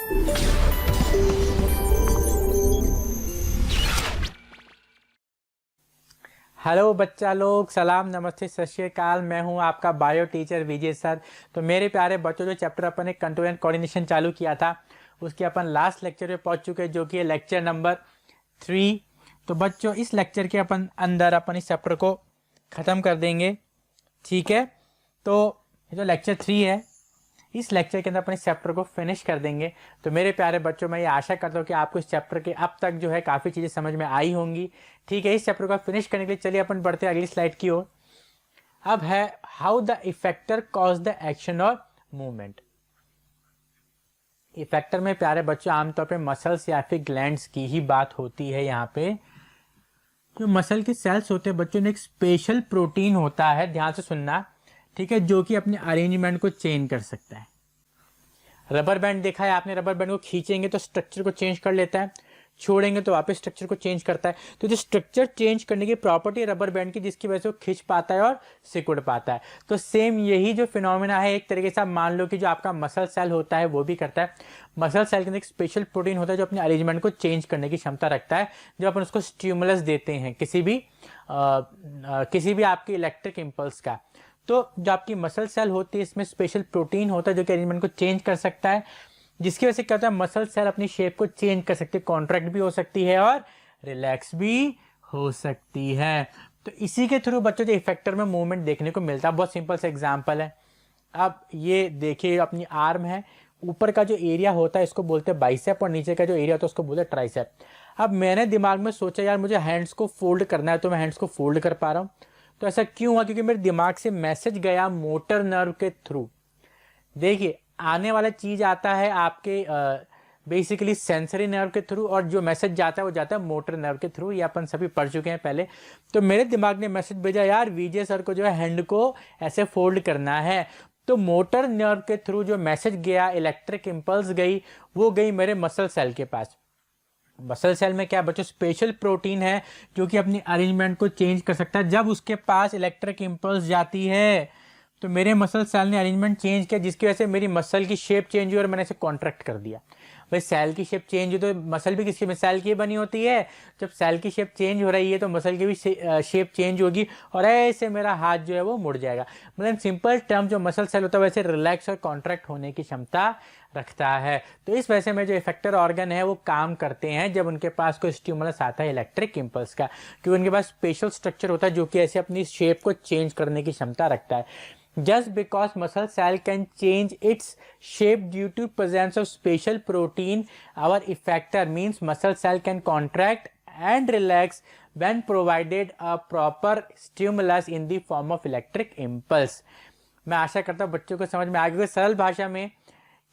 Hello बच्चा लोग, सलाम नमस्ते सत श्री अकाल। मैं हूं आपका बायो टीचर विजय सर। तो मेरे प्यारे बच्चों, जो चैप्टर अपन ने कंट्रोल एंड कोऑर्डिनेशन चालू किया था उसके अपन लास्ट लेक्चर पे पहुंच चुके हैं, जो कि है लेक्चर नंबर 3। तो बच्चों, इस लेक्चर के अंदर अपन इस चैप्टर को ख़त्म कर देंगे, ठीक है। तो ये जो लेक्चर 3 है, इस लेक्चर के अंदर अपन इस चैप्टर को फिनिश कर देंगे। तो मेरे प्यारे बच्चों, मैं ये आशा करता हूँ कि आपको इस चैप्टर के अब तक जो है काफ़ी चीज़ें समझ में आई होंगी, ठीक है। इस चैप्टर को फिनिश करने के लिए चलिए अपन बढ़ते हैं अगली स्लाइड की ओर। अब है how the effector cause the action और मूवमेंट। इफेक्टर में प्यारे बच्चों आमतौर पे मसल्स या फिर ग्लैंड्स की ही बात होती है। यहाँ पे जो मसल के सेल्स होते हैं बच्चों, ने एक स्पेशल प्रोटीन होता है, ध्यान से सुनना, ठीक है, जो कि अपने अरेंजमेंट को चेंज कर सकता है। रबर बैंड देखा है आपने, रबर बैंड को खींचेंगे तो स्ट्रक्चर को चेंज कर लेता है, छोड़ेंगे तो वापस स्ट्रक्चर को चेंज करता है। तो जो स्ट्रक्चर चेंज करने की प्रॉपर्टी है रबर बैंड की, जिसकी वजह से वो खींच पाता है और सिकुड़ पाता है। तो सेम यही जो फिनोमेना है, एक तरीके से आप मान लो कि जो आपका मसल सेल होता है वो भी करता है। मसल सेल के अंदर एक स्पेशल प्रोटीन होता है जो अपने अरेंजमेंट को चेंज करने की क्षमता रखता है। जब अपन उसको स्टिमुलस देते हैं किसी भी आपके इलेक्ट्रिक इम्पल्स का, तो जो आपकी मसल सेल होती है इसमें स्पेशल प्रोटीन होता है जो कि अरेंजमेंट को चेंज कर सकता है, जिसकी वजह से क्या होता है, मसल सेल अपनी शेप को चेंज कर सकती है, कॉन्ट्रैक्ट भी हो सकती है और रिलैक्स भी हो सकती है। तो इसी के थ्रू बच्चों जो इफेक्टर में मूवमेंट देखने को मिलता है। बहुत सिंपल सा एग्जांपल है। अब ये देखिए, अपनी आर्म है, ऊपर का जो एरिया होता है इसको बोलते हैं बाइसेप और नीचे का जो एरिया होता है उसको बोलते हैं ट्राइसेप। अब मैंने दिमाग में सोचा यार मुझे हैंड्स को फोल्ड करना है, तो मैं हैंड्स को फोल्ड कर पा रहा हूँ। तो ऐसा क्यों हुआ? क्योंकि मेरे दिमाग से मैसेज गया मोटर नर्व के थ्रू। देखिए, आने वाला चीज आता है आपके बेसिकली सेंसरी नर्व के थ्रू, और जो मैसेज जाता है वो जाता है मोटर नर्व के थ्रू। ये अपन सभी पढ़ चुके हैं पहले। तो मेरे दिमाग ने मैसेज भेजा, यार विजय सर को जो है हैंड को ऐसे फोल्ड करना है। तो मोटर नर्व के थ्रू जो मैसेज गया, इलेक्ट्रिक इंपल्स गई, वो गई मेरे मसल सेल के पास। मसल सेल में क्या बच्चों, स्पेशल प्रोटीन है जो कि अपनी अरेंजमेंट को चेंज कर सकता है। जब उसके पास इलेक्ट्रिक इंपल्स जाती है तो मेरे मसल सेल ने अरेंजमेंट चेंज किया, जिसकी वजह से मेरी मसल की शेप चेंज हुई और मैंने इसे कॉन्ट्रैक्ट कर दिया। भाई सेल की शेप चेंज हुई तो मसल भी किसकी, सेल की बनी होती है। जब सेल की शेप चेंज हो रही है तो मसल की भी शेप चेंज होगी और ऐसे मेरा हाथ जो है वो मुड़ जाएगा। मतलब सिंपल टर्म, जो मसल सेल होता है वैसे रिलैक्स और कॉन्ट्रैक्ट होने की क्षमता रखता है। तो इस वजह से में जो इफेक्टर ऑर्गन है वो काम करते हैं जब उनके पास कोई स्टिमुलस आता है इलेक्ट्रिक इंपल्स का, क्योंकि उनके पास स्पेशल स्ट्रक्चर होता है जो कि ऐसे अपनी शेप को चेंज करने की क्षमता रखता है। Just because muscle cell can change its shape due to presence of special protein, our effector means muscle cell can contract and relax when provided a proper stimulus in the form of electric impulse। मैं आशा करता हूँ बच्चों को समझ में आ गया सरल भाषा में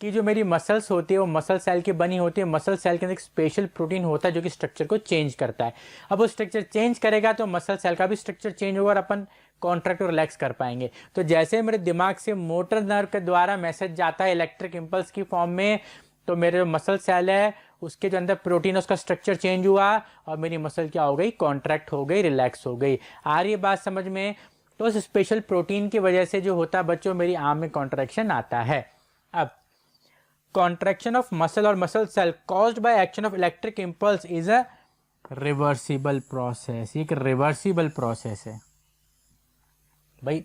कि जो मेरी मसल्स होती है वो मसल सेल की बनी होती है। मसल सेल के अंदर एक स्पेशल प्रोटीन होता है जो कि स्ट्रक्चर को चेंज करता है। अब वो स्ट्रक्चर चेंज करेगा तो मसल सेल का भी स्ट्रक्चर चेंज होगा और अपन कॉन्ट्रैक्ट और रिलैक्स कर पाएंगे। तो जैसे मेरे दिमाग से मोटर नर्व के द्वारा मैसेज जाता है इलेक्ट्रिक इंपल्स की फॉर्म में, तो मेरे जो मसल सेल है उसके जो अंदर प्रोटीन उसका स्ट्रक्चर चेंज हुआ और मेरी मसल क्या हो गई, कॉन्ट्रैक्ट हो गई, रिलैक्स हो गई। आ रही है बात समझ में? तो उस स्पेशल प्रोटीन की वजह से जो होता है बच्चों, मेरी आर्म में कॉन्ट्रैक्शन आता है। अब contraction of muscle or muscle cell caused by action of electric impulse is a reversible process। ये एक रिवर्सिबल प्रोसेस है भाई।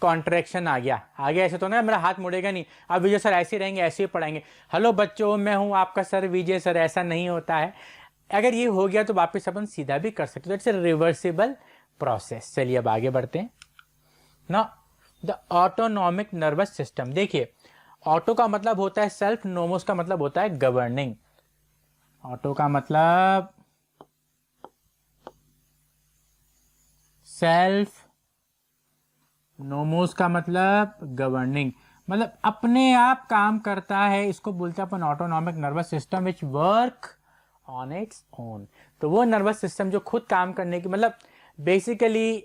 कॉन्ट्रैक्शन आ गया ऐसे तो ना मेरा हाथ मुड़ेगा नहीं। अब विजय सर ऐसे रहेंगे, ऐसे ही पढ़ाएंगे, हेलो बच्चों मैं हूं आपका सर विजय सर, ऐसा नहीं होता है। अगर ये हो गया तो वापस अपन सीधा भी कर सकते, इट्स ए रिवर्सिबल प्रोसेस। चलिए अब आगे बढ़ते हैं ना। The autonomic nervous system. देखिए, ऑटो का मतलब होता है सेल्फ, नोमोस का मतलब होता है गवर्निंग। ऑटो का मतलब सेल्फ, नोमोस का मतलब गवर्निंग, मतलब अपने आप काम करता है। इसको बोलते हैं अपन autonomic nervous system which work on its own. तो वो नर्वस सिस्टम जो खुद काम करने की, मतलब बेसिकली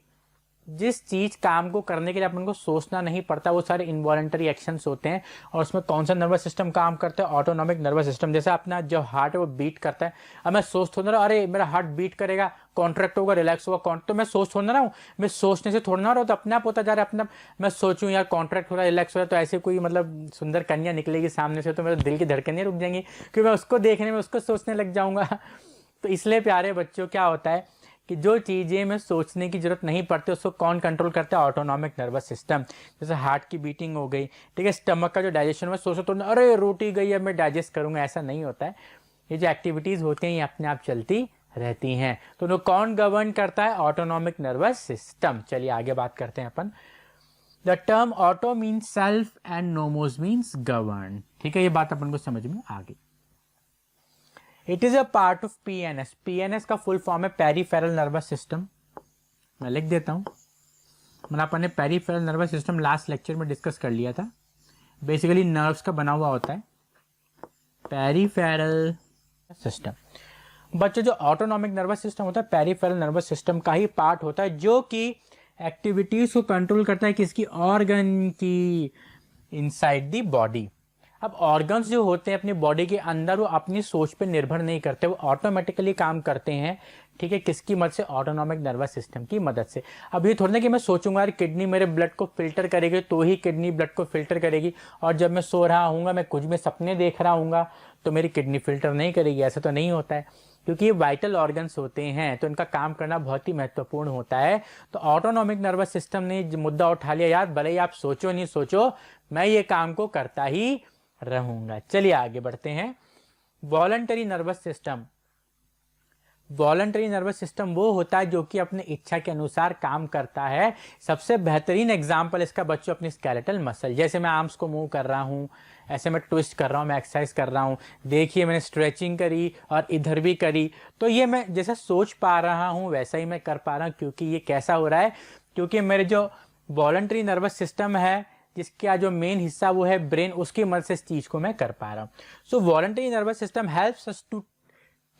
जिस चीज काम को करने के लिए अपन को सोचना नहीं पड़ता वो सारे इनवॉलेंटरी एक्शंस होते हैं। और उसमें कौन सा नर्वस सिस्टम काम करता है? Autonomic nervous system. जैसे अपना जो हार्ट है वो बीट करता है, अब मैं सोच थोड़ा रहा अरे मेरा हार्ट बीट करेगा, कॉन्ट्रैक्ट होगा, रिलैक्स होगा, तो मैं सोच थोड़ा रहा हूँ, मैं सोचने से थोड़ा ना रहा, तो अपने आप होता जा रहा है अपना। मैं सोचूं यार कॉन्ट्रैक्ट हो रहा है, रिलैक्स हो रहा है, तो ऐसे कोई मतलब सुंदर कन्या निकलेगी सामने से तो मेरे दिल की धड़कनें रुक जाएंगी, क्योंकि मैं उसको देखने में उसको सोचने लग जाऊंगा। तो इसलिए प्यारे बच्चों क्या होता है कि जो चीज़ें में सोचने की जरूरत नहीं पड़ती उसको कौन कंट्रोल करता है? Autonomic nervous system. जैसे हार्ट की बीटिंग हो गई, ठीक है, स्टमक का जो डाइजेशन में सोचो तो अरे रोटी गई है मैं डाइजेस्ट करूंगा, ऐसा नहीं होता है। ये जो एक्टिविटीज़ होती हैं ये अपने आप चलती रहती हैं। तो उनको कौन गवर्न करता है? Autonomic nervous system. चलिए आगे बात करते हैं अपन। The term auto means self and nomos means govern. ठीक है, ये बात अपन को समझ में आ गई। It is a part of PNS. PNS का फुल फॉर्म है पेरिफेरल नर्वस सिस्टम। मैं लिख देता हूं, मैंने अपन ने peripheral nervous system last lecture में डिस्कस कर लिया था। बेसिकली नर्व्स का बना हुआ होता है पेरिफेरल सिस्टम। बच्चों जो ऑटोनॉमिक नर्वस सिस्टम होता है पेरिफेरल नर्वस सिस्टम का ही पार्ट होता है, जो कि एक्टिविटीज को कंट्रोल करता है किसकी? ऑर्गन की, इनसाइड द बॉडी। अब ऑर्गन्स जो होते हैं अपनी बॉडी के अंदर वो अपनी सोच पे निर्भर नहीं करते, वो ऑटोमेटिकली काम करते हैं। ठीक है, किसकी मदद से? ऑटोनॉमिक नर्वस सिस्टम की मदद से। अब ये थोड़ा ना कि मैं सोचूंगा यार किडनी मेरे ब्लड को फिल्टर करेगी तो ही किडनी ब्लड को फिल्टर करेगी, और जब मैं सो रहा हूँगा मैं कुछ में सपने देख रहा हूँगा तो मेरी किडनी फिल्टर नहीं करेगी, ऐसा तो नहीं होता है। क्योंकि ये वाइटल ऑर्गन्स होते हैं तो इनका काम करना बहुत ही महत्वपूर्ण होता है। तो ऑटोनॉमिक नर्वस सिस्टम ने मुद्दा उठा लिया, यार भले ही आप सोचो नहीं सोचो मैं ये काम को करता ही रहूंगा। चलिए आगे बढ़ते हैं। Voluntary nervous system. Voluntary nervous system वो होता है जो कि अपने इच्छा के अनुसार काम करता है। सबसे बेहतरीन एग्जांपल इसका बच्चों अपनी स्केलेटल मसल। जैसे मैं आर्म्स को मूव कर रहा हूँ, ऐसे मैं ट्विस्ट कर रहा हूँ, मैं एक्सरसाइज कर रहा हूँ, देखिए मैंने स्ट्रेचिंग करी और इधर भी करी, तो ये मैं जैसा सोच पा रहा हूँ वैसा ही मैं कर पा रहा हूँ। क्योंकि ये कैसा हो रहा है? क्योंकि मेरे जो वॉलंटरी नर्वस सिस्टम है जिसका जो मेन हिस्सा वो है ब्रेन, उसकी मदद से इस चीज को मैं कर पा रहा हूँ। So voluntary nervous system helps us to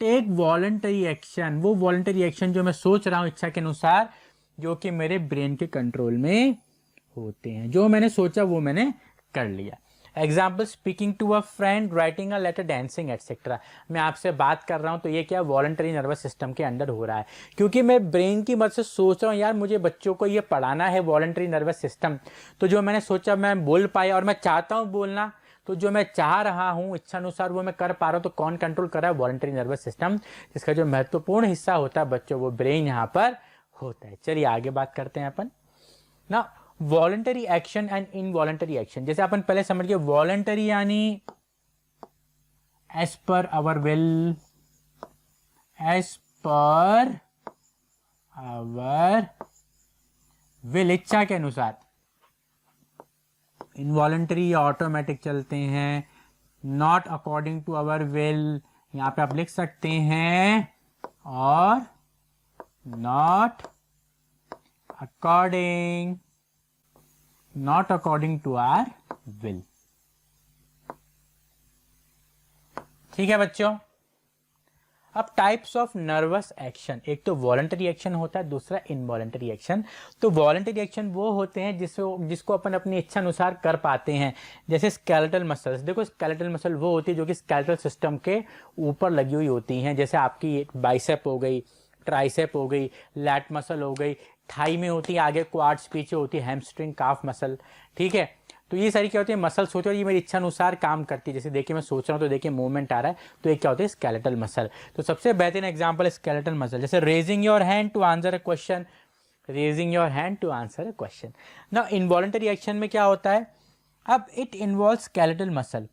take voluntary action. वो वॉलंटरी एक्शन जो मैं सोच रहा हूँ इच्छा के अनुसार, जो कि मेरे ब्रेन के कंट्रोल में होते हैं। जो मैंने सोचा वो मैंने कर लिया। Example, speaking to a friend, writing a letter, dancing etcetera. मैं आपसे बात कर रहा हूँ तो ये क्या वॉलंटरी नर्वस सिस्टम के अंडर हो रहा है, क्योंकि मैं ब्रेन की मदद से सोच रहा हूँ यार मुझे बच्चों को ये पढ़ाना है, वॉलंटरी नर्वस सिस्टम। तो जो मैंने सोचा मैं बोल पाया, और मैं चाहता हूँ बोलना, तो जो मैं चाह रहा हूँ इच्छानुसार वो मैं कर पा रहा हूँ। तो कौन कंट्रोल कर रहा है? वॉलंटरी नर्वस सिस्टम, जिसका जो महत्वपूर्ण हिस्सा होता है बच्चों वो ब्रेन यहाँ पर होता है। चलिए आगे बात करते हैं अपन ना, voluntary action and involuntary action. जैसे अपन पहले समझ गए वॉलंटरी यानी as per our will, as per our will, इच्छा के अनुसार। इनवॉलंटरी ऑटोमेटिक चलते हैं, not according to our will, यहां पे आप लिख सकते हैं, और not according to our will. ठीक है बच्चों। अब टाइप्स ऑफ नर्वस एक्शन, एक तो वॉलंटरी एक्शन होता है, दूसरा इनवॉलंटरी एक्शन। तो वॉलंटरी एक्शन वो होते हैं जिसको अपन अपनी इच्छा अनुसार कर पाते हैं। जैसे स्केलेटल मसल्स, देखो स्केलेटल मसल वो होती है जो कि स्केलेटल सिस्टम के ऊपर लगी हुई होती हैं। जैसे आपकी बाइसेप हो गई, ट्राइसेप हो गई, लैट मसल हो गई, थाई में होती है आगे, क्वाड्स पीछे होती है, हैमस्ट्रिंग, काफ मसल। ठीक है, तो ये सारी क्या होती है? मसल्स होती है, और ये मेरी इच्छा अनुसार काम करती है। जैसे देखिए मैं सोच रहा हूँ तो देखिए मूवमेंट आ रहा है, तो ये क्या होती है? Skeletal muscle. तो सबसे बेहतरीन एग्जांपल है स्केलेटल मसल। जैसे raising your hand to answer a question, raising your hand to answer a question. ना इनवॉलंटरी एक्शन में क्या होता है? अब इट इन्वॉल्व स्केलेटल मसल,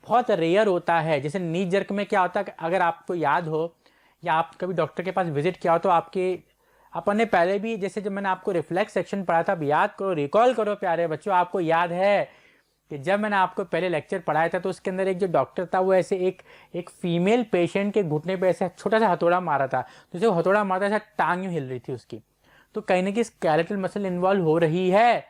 बहुत रेयर होता है। जैसे नी जर्क में क्या होता है, अगर आपको याद हो या आप कभी डॉक्टर के पास विजिट किया हो तो आपके अपन ने पहले भी, जैसे जब मैंने आपको रिफ्लेक्स सेक्शन पढ़ा था, अब याद करो, रिकॉल करो प्यारे बच्चों। आपको याद है कि जब मैंने आपको पहले लेक्चर पढ़ाया था तो उसके अंदर एक जो डॉक्टर था वो ऐसे एक फीमेल पेशेंट के घुटने पे ऐसे छोटा सा हथौड़ा मारा था, तो जो हथौड़ा मारा था टांग यूं हिल रही थी उसकी। तो कहीं ना कहीं स्केलेटल मसल इन्वॉल्व हो रही है,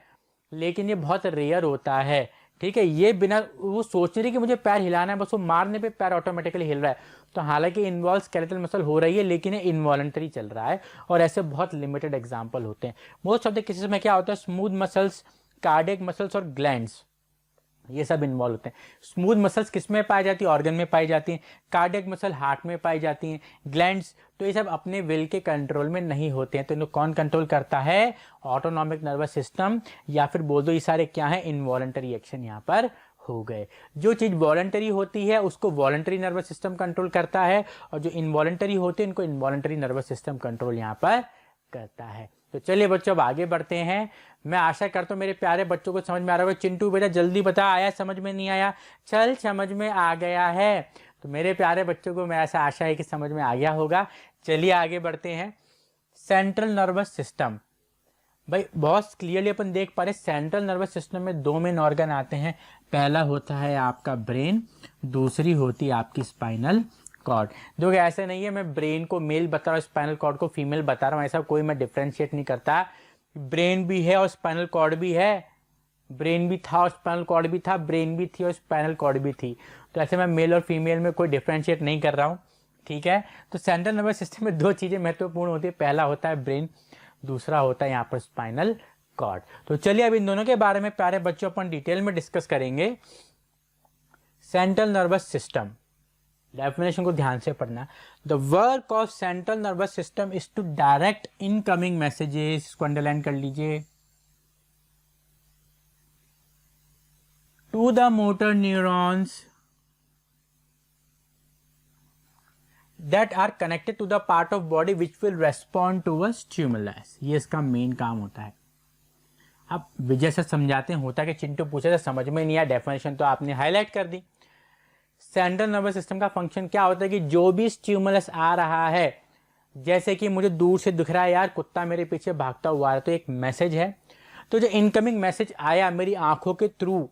लेकिन ये बहुत रेयर होता है। ठीक है, ये बिना वो सोचने रही कि मुझे पैर हिलाना है, बस वो मारने पे पैर ऑटोमेटिकली हिल रहा है। तो हालांकि इन्वॉल्व स्केलेटल मसल हो रही है, लेकिन ये इनवॉलंटरी चल रहा है, और ऐसे बहुत लिमिटेड एग्जाम्पल होते हैं। मोस्ट ऑफ द केसेस में क्या होता है, स्मूथ मसल्स, कार्डियक मसल्स और ग्लैंड्स, ये सब इन्वॉल्व होते हैं। स्मूथ मसल्स किस में पाई जाती है, ऑर्गन में पाई जाती हैं। कार्डियक मसल हार्ट में पाई जाती हैं। ग्लैंड्स तो ये सब अपने विल के कंट्रोल में नहीं होते हैं। तो इनको कौन कंट्रोल करता है, ऑटोनॉमिक नर्वस सिस्टम, या फिर बोल दो ये सारे क्या है, इनवॉलंटरी एक्शन यहाँ पर हो गए। जो चीज वॉलंटरी होती है उसको वॉलंटरी नर्वस सिस्टम कंट्रोल करता है, और जो इनवॉलंटरी होते हैं इनको इनवॉलंटरी नर्वस सिस्टम कंट्रोल यहाँ पर करता है। तो चलिए बच्चों अब आगे बढ़ते हैं। मैं आशा करता हूँ मेरे प्यारे बच्चों को समझ में आ रहा होगा। चिंटू बेटा जल्दी बता, आया समझ में, नहीं आया? चल समझ में आ गया है। तो मेरे प्यारे बच्चों को मैं ऐसा आशा है कि समझ में आ गया होगा। चलिए आगे बढ़ते हैं। सेंट्रल नर्वस सिस्टम, भाई बहुत क्लियरली अपन देख पा रहे सेंट्रल नर्वस सिस्टम में दो मेन ऑर्गन आते हैं। पहला होता है आपका ब्रेन, दूसरी होती है आपकी स्पाइनल कॉर्ड। जो कि ऐसे नहीं है मैं ब्रेन को मेल बता रहा हूँ, स्पाइनल कॉर्ड को फीमेल बता रहा हूँ, ऐसा कोई मैं डिफ्रेंशिएट नहीं करता। ब्रेन भी है और स्पाइनल कॉर्ड भी है, ब्रेन भी था और स्पाइनल कॉर्ड भी था, ब्रेन भी थी और स्पाइनल कॉर्ड भी थी। तो ऐसे मैं मेल और फीमेल में कोई डिफ्रेंशिएट नहीं कर रहा हूँ, ठीक है। तो सेंट्रल नर्वस सिस्टम में दो चीज़ें महत्वपूर्ण होती है, पहला होता है ब्रेन, दूसरा होता है यहाँ पर स्पाइनल कॉर्ड। तो चलिए अब इन दोनों के बारे में प्यारे बच्चों अपन डिटेल में डिस्कस करेंगे। सेंट्रल नर्वस सिस्टम, डेफिनेशन को ध्यान से पढ़ना। The work of central nervous system is to direct incoming messages, इसको अंडरलाइन कर लीजिए, to the motor neurons that are connected to the part of body which will respond to a stimulus। ये इसका main काम होता है। अब विजय से समझाते हैं, होता है कि चिंटू पूछे तो समझ में नहीं आया, डेफिनेशन तो आपने हाईलाइट कर दी। सेंट्रल नर्वस सिस्टम का फंक्शन क्या होता है कि जो भी स्टिमुलस आ रहा है, जैसे कि मुझे दूर से दिख रहा है यार कुत्ता मेरे पीछे भागता हुआ आ रहा है, तो एक मैसेज है। तो जो इनकमिंग मैसेज आया मेरी आंखों के थ्रू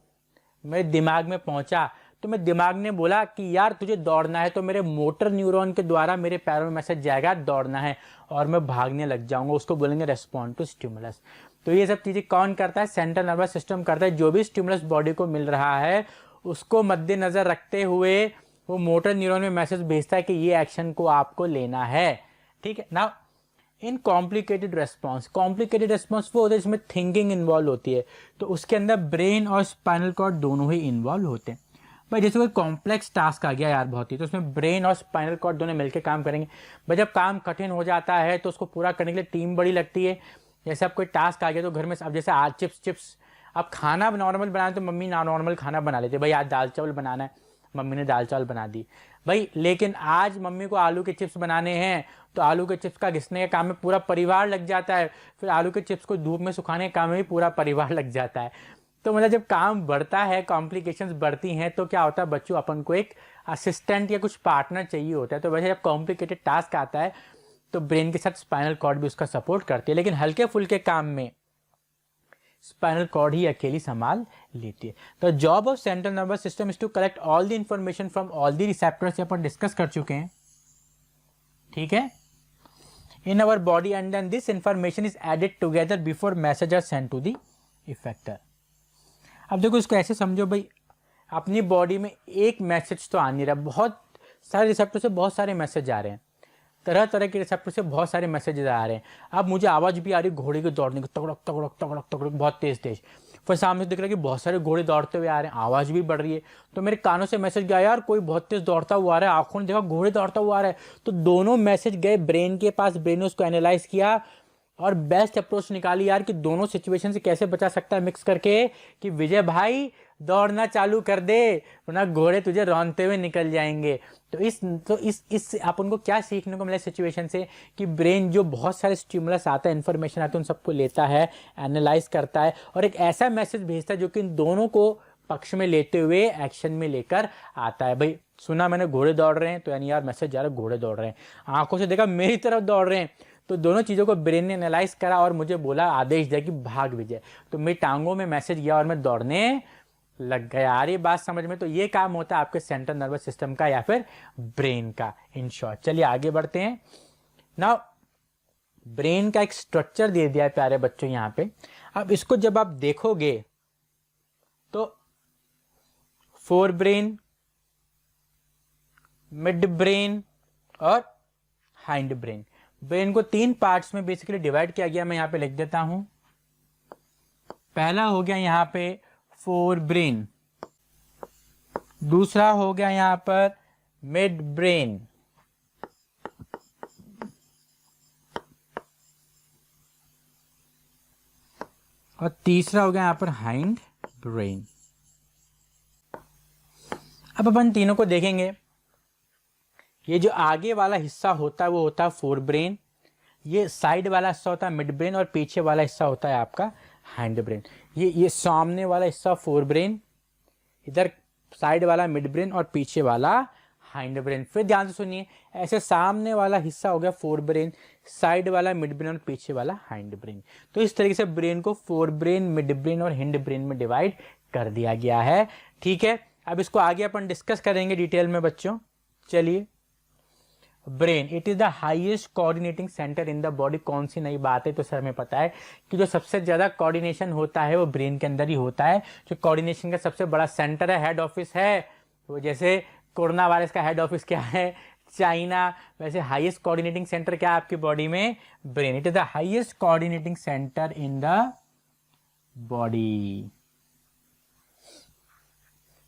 मेरे दिमाग में पहुंचा, तो मैं दिमाग ने बोला कि यार तुझे दौड़ना है, तो मेरे मोटर न्यूरॉन के द्वारा मेरे पैरों में मैसेज जाएगा दौड़ना है, और मैं भागने लग जाऊंगा, उसको बोलेंगे रेस्पॉन्ड टू स्टिमुलस। तो ये सब चीज़ें कौन करता है, सेंट्रल नर्वस सिस्टम करता है। जो भी स्टिमुलस बॉडी को मिल रहा है उसको मद्देनजर रखते हुए वो मोटर न्यूरॉन में मैसेज भेजता है कि ये एक्शन को आपको लेना है, ठीक है ना। इन कॉम्प्लिकेटेड रेस्पॉन्स, कॉम्प्लिकेटेड रेस्पॉन्स वो होता है जिसमें थिंकिंग इन्वॉल्व होती है, तो उसके अंदर ब्रेन और स्पाइनल कॉर्ड दोनों ही इन्वॉल्व होते हैं। भाई जैसे कोई कॉम्प्लेक्स टास्क आ गया यार बहुत ही, तो उसमें ब्रेन और स्पाइनल कॉर्ड दोनों मिलकर काम करेंगे। भाई जब काम कठिन हो जाता है तो उसको पूरा करने के लिए टीम बड़ी लगती है। जैसे अब कोई टास्क आ गया तो घर में अब जैसे आज चिप्स, अब खाना नॉर्मल बनाना तो मम्मी नॉर्मल खाना बना लेती है, भाई आज दाल चावल बनाना है, मम्मी ने दाल चावल बना दी भाई। लेकिन आज मम्मी को आलू के चिप्स बनाने हैं, तो आलू के चिप्स का घिसने का काम में पूरा परिवार लग जाता है, फिर आलू के चिप्स को धूप में सुखाने का काम में भी पूरा परिवार लग जाता है। तो मतलब जब काम बढ़ता है, कॉम्प्लिकेशंस बढ़ती हैं, तो क्या होता है बच्चों, अपन को एक असिस्टेंट या कुछ पार्टनर चाहिए होता है। तो वैसे जब कॉम्प्लिकेटेड टास्क आता है तो ब्रेन के साथ स्पाइनल कॉर्ड भी उसका सपोर्ट करती है, लेकिन हल्के फुल्के काम में स्पाइनल कॉर्ड ही अकेली संभाल लेती है। तो job of central nervous system is to collect all the information from all the receptors, अपन डिस्कस कर चुके हैं, ठीक है, in our body, and then this information is added together before message are send to the effector. अब देखो इसको ऐसे समझो भाई, अपनी बॉडी में एक मैसेज तो आ नहीं रहा, बहुत सारे रिसेप्टर से बहुत सारे मैसेज आ रहे हैं, तरह तरह के रिसेप्टर से बहुत सारे मैसेजेस आ रहे हैं। अब मुझे आवाज़ भी आ रही घोड़े के दौड़ने की, तगड़क तगड़क तगड़क तगड़क बहुत तेज तेज, फिर सामने दिख रहा है कि बहुत सारे घोड़े दौड़ते हुए आ रहे हैं, आवाज़ भी बढ़ रही है। तो मेरे कानों से मैसेज गया यार कोई बहुत तेज दौड़ता हुआ आ रहा है, आंखों ने देखा घोड़े दौड़ता हुआ आ रहा है। तो दोनों मैसेज गए ब्रेन के पास, ब्रेन ने उसको एनालाइज किया और बेस्ट अप्रोच निकाली यार कि दोनों सिचुएशन से कैसे बचा सकता है मिक्स करके, कि विजय भाई दौड़ना चालू कर दे वरना घोड़े तुझे रौंदते हुए निकल जाएंगे। तो इस अपन को क्या सीखने को मिला सिचुएशन से, कि ब्रेन जो बहुत सारे स्टिमुलस आता है, इन्फॉर्मेशन आता है, उन सबको लेता है, एनालाइज करता है और एक ऐसा मैसेज भेजता है जो कि इन दोनों को पक्ष में लेते हुए एक्शन में लेकर आता है। भाई सुना मैंने घोड़े दौड़ रहे हैं, तो यानी यार मैसेज जा रहा है घोड़े दौड़ रहे हैं, आंखों से देखा मेरी तरफ दौड़ रहे हैं, तो दोनों चीज़ों को ब्रेन ने एनालाइज करा और मुझे बोला, आदेश दिया कि भाग विजय। तो मेरी टांगों में मैसेज गया और मैं दौड़ने लग गया। यार ये बात समझ में, तो ये काम होता है आपके सेंट्रल नर्वस सिस्टम का या फिर ब्रेन का, इन शॉर्ट। चलिए आगे बढ़ते हैं। नाउ ब्रेन का एक स्ट्रक्चर दे दिया है प्यारे बच्चों यहाँ पे। अब इसको जब आप देखोगे तो फोर ब्रेन, मिड ब्रेन और हाइंड ब्रेन। ब्रेन को 3 पार्ट्स में बेसिकली डिवाइड किया गया। मैं यहाँ पे लिख देता हूं। पहला हो गया यहाँ पे फोर ब्रेन, दूसरा हो गया यहाँ पर मिड ब्रेन, और तीसरा हो गया यहाँ पर हाइंड ब्रेन। अब अपन तीनों को देखेंगे। ये जो आगे वाला हिस्सा होता है वो होता है फोर ब्रेन, ये साइड वाला हिस्सा होता है मिड ब्रेन, और पीछे वाला हिस्सा होता है आपका हाइंड ब्रेन। ये सामने वाला हिस्सा फोर ब्रेन, इधर साइड वाला मिड ब्रेन और पीछे वाला हाइंड ब्रेन। फिर ध्यान से सुनिए, ऐसे सामने वाला हिस्सा हो गया फोर ब्रेन, साइड वाला मिड ब्रेन और पीछे वाला हाइंड ब्रेन। तो इस तरीके से ब्रेन को फोर ब्रेन, मिड ब्रेन और हिंड ब्रेन में डिवाइड कर दिया गया है। ठीक है, अब इसको आगे अपन डिस्कस करेंगे डिटेल में बच्चों। चलिए, brain, it is the highest coordinating centre in the body. कौन सी नई बात है? तो सर हमें पता है कि जो सबसे ज्यादा कोऑर्डिनेशन होता है वो ब्रेन के अंदर ही होता है। जो कोऑर्डिनेशन का सबसे बड़ा सेंटर है, हेड ऑफिस है, तो जैसे कोरोना वायरस का हेड ऑफिस क्या है? चाइना। वैसे हाईएस्ट कोऑर्डिनेटिंग सेंटर क्या है आपकी बॉडी में? Brain. It is the highest coordinating centre in the body.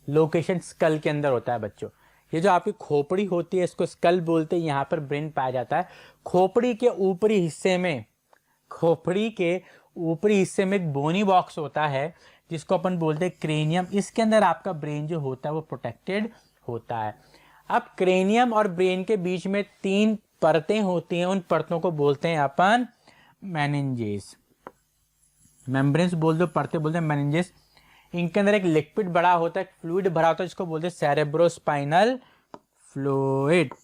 Location skull के अंदर होता है बच्चों। ये जो आपकी खोपड़ी होती है इसको स्कल बोलते हैं, यहाँ पर ब्रेन पाया जाता है। खोपड़ी के ऊपरी हिस्से में, खोपड़ी के ऊपरी हिस्से में एक बोनी बॉक्स होता है जिसको अपन बोलते हैं क्रेनियम। इसके अंदर आपका ब्रेन जो होता है वो प्रोटेक्टेड होता है। अब क्रेनियम और ब्रेन के बीच में 3 परतें होती हैं, उन परतों को बोलते हैं अपन मेनिंजेस। मेम्ब्रेन्स बोल दो, परतें बोलते हैं मेनिंजेस। इनके अंदर एक लिक्विड बड़ा होता है, फ्लूइड भरा होता है, जिसको बोलते हैं सेरेब्रोस्पाइनल फ्लूइड।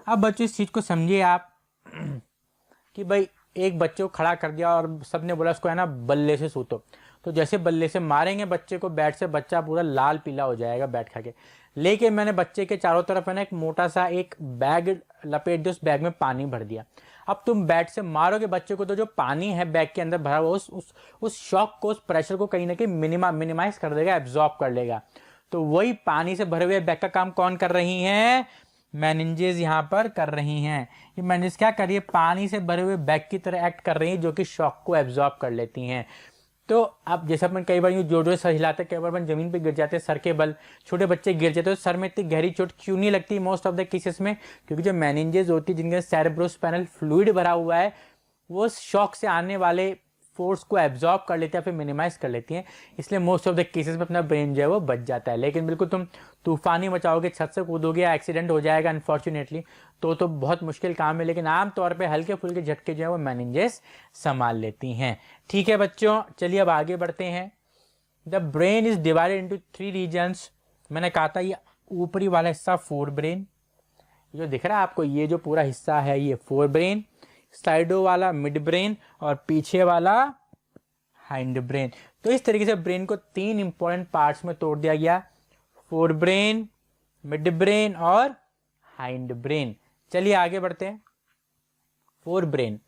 अब बच्चों इस चीज को समझिए आप कि भाई एक बच्चे को खड़ा कर दिया और सबने बोला उसको है ना बल्ले से सूतो, तो जैसे बल्ले से मारेंगे बच्चे को बैट से, बच्चा पूरा लाल पीला हो जाएगा बैट खा के। लेकिन मैंने बच्चे के चारों तरफ है ना एक मोटा सा एक बैग लपेट दिया, उस बैग में पानी भर दिया। अब तुम बैट से मारोगे बच्चे को तो जो पानी है बैग के अंदर भरा हुआ उस शॉक को, उस प्रेशर को कहीं ना कहीं मिनिमाइज कर देगा, एब्जॉर्ब कर लेगा। तो वही पानी से भरे हुए बैग का काम कौन कर रही हैं? मेनिंजेस यहाँ पर कर रही हैं। ये मेनिंजेस क्या कर रही है? पानी से भरे हुए बैग की तरह एक्ट कर रही है, जो कि शॉक को एब्जॉर्ब कर लेती हैं। तो अब जैसे अपन कई बार जोर जोर सर हिलाते, कई बार अपन जमीन पे गिर जाते हैं सर के बल, छोटे बच्चे गिर जाते हैं, तो सर में इतनी गहरी चोट क्यों नहीं लगती मोस्ट ऑफ द केसेस में? क्योंकि जो मेनिंजेस होती है जिनके सेरेब्रोस्पाइनल फ्लूइड भरा हुआ है, वो शॉक से आने वाले फोर्स को एब्जॉर्ब कर लेते हैं, फिर मिनिमाइज कर लेती हैं। इसलिए मोस्ट ऑफ द केसेस में अपना ब्रेन जो है वो बच जाता है। लेकिन बिल्कुल तुम तूफानी मचाओगे, छत से कूदोगे, एक्सीडेंट हो जाएगा अनफॉर्चुनेटली, तो बहुत मुश्किल काम है। लेकिन आमतौर पे हल्के फुल्के झटके जो है वो मेनिंजेस संभाल लेती हैं। ठीक है बच्चों, चलिए अब आगे बढ़ते हैं। The brain is divided into 3 regions. मैंने कहा था ये ऊपरी वाला हिस्सा फोर ब्रेन, जो दिख रहा है आपको, ये जो पूरा हिस्सा है ये फोर ब्रेन, साइडों वाला मिड ब्रेन और पीछे वाला हाइंड ब्रेन। तो इस तरीके से ब्रेन को 3 इंपॉर्टेंट पार्ट्स में तोड़ दिया गया, फोर ब्रेन, मिड ब्रेन और हाइंड ब्रेन। चलिए आगे बढ़ते हैं। Fore brain,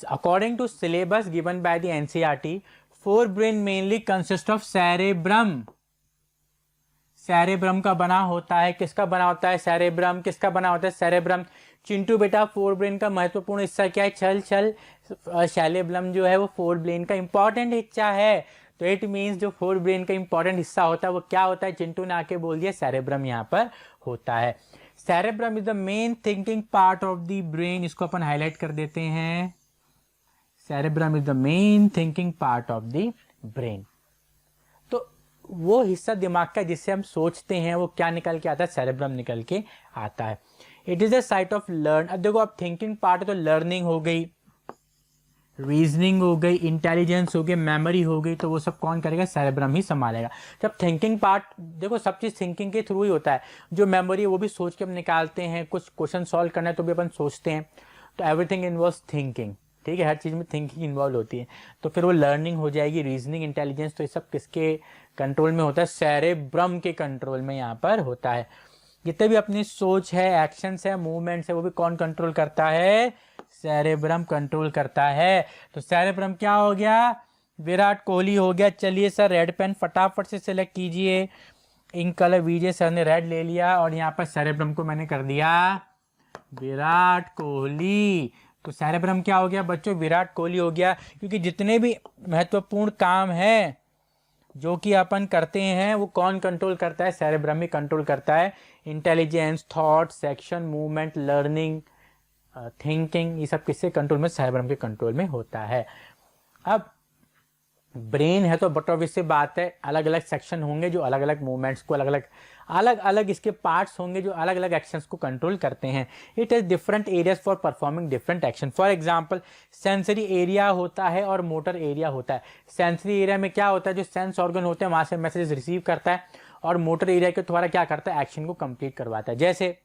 according to syllabus given by the NCERT, fore brain mainly consist of cerebrum. Cerebrum का बना होता है, किसका बना होता है? सेरेब्रम। किसका बना होता है? सेरेब्रम। चिंटू बेटा, फोर ब्रेन का महत्वपूर्ण हिस्सा क्या है? छल छल। सेरेब्रम जो है वो फोर ब्रेन का इंपॉर्टेंट हिस्सा है। तो इट मीन्स जो फोर ब्रेन का इंपॉर्टेंट हिस्सा होता है वो क्या होता है? चिंटू ने आके बोल दिया, सेरेब्रम यहाँ पर होता है। Cerebrum is the main thinking part of the brain. इसको अपन हाईलाइट कर देते हैं। Cerebrum is the main thinking part of the brain. तो वो हिस्सा दिमाग का जिससे हम सोचते हैं वो क्या निकल के आता है? सेरेब्रम निकल के आता है। It is the site of learn. अब देखो, अब थिंकिंग पार्ट है तो लर्निंग हो गई, रीजनिंग हो गई, इंटेलिजेंस हो गई, मेमोरी हो गई, तो वो सब कौन करेगा? सेरेब्रम ही संभालेगा। जब थिंकिंग पार्ट, देखो सब चीज थिंकिंग के थ्रू ही होता है। जो मेमोरी है वो भी सोच के हम निकालते हैं, कुछ क्वेश्चन सॉल्व करना है तो भी अपन सोचते हैं, तो एवरीथिंग इन्वॉल्व्स थिंकिंग। ठीक है, हर चीज में थिंकिंग इन्वॉल्व होती है। तो फिर वो लर्निंग हो जाएगी, रीजनिंग, इंटेलिजेंस, तो ये सब किसके कंट्रोल में होता है? सेरेब्रम के कंट्रोल में यहाँ पर होता है। जितने भी अपनी सोच है, एक्शंस है, मूवमेंट्स है, वो भी कौन कंट्रोल करता है? सेरेब्रम कंट्रोल करता है। तो सेरेब्रम क्या हो गया? विराट कोहली हो गया। चलिए सर, रेड पेन फटाफट से सिलेक्ट कीजिए। इन कलर विजय सर ने रेड ले लिया और यहाँ पर सेरेब्रम को मैंने कर दिया विराट कोहली। तो सेरेब्रम क्या हो गया बच्चों, विराट कोहली हो गया, क्योंकि जितने भी महत्वपूर्ण काम है जो कि अपन करते हैं वो कौन कंट्रोल करता है, सेरेब्रम ही कंट्रोल करता है। Intelligence, thought, section, movement, learning, thinking, ये सब किससे कंट्रोल में, सेरेब्रम के कंट्रोल में होता है। अब ब्रेन है तो बट ऑब्वियस सी बात है अलग अलग सेक्शन होंगे जो अलग अलग मूवमेंट्स को अलग अलग इसके पार्ट्स होंगे जो अलग अलग एक्शंस को कंट्रोल करते हैं। It is different areas for performing different action. For example sensory area होता है और मोटर एरिया होता है। सेंसरी एरिया में क्या होता है, जो सेंस ऑर्गन होते हैं वहां से मैसेज रिसीव करता है, और मोटर एरिया के द्वारा क्या करता है, एक्शन को कंप्लीट करवाता है। जैसे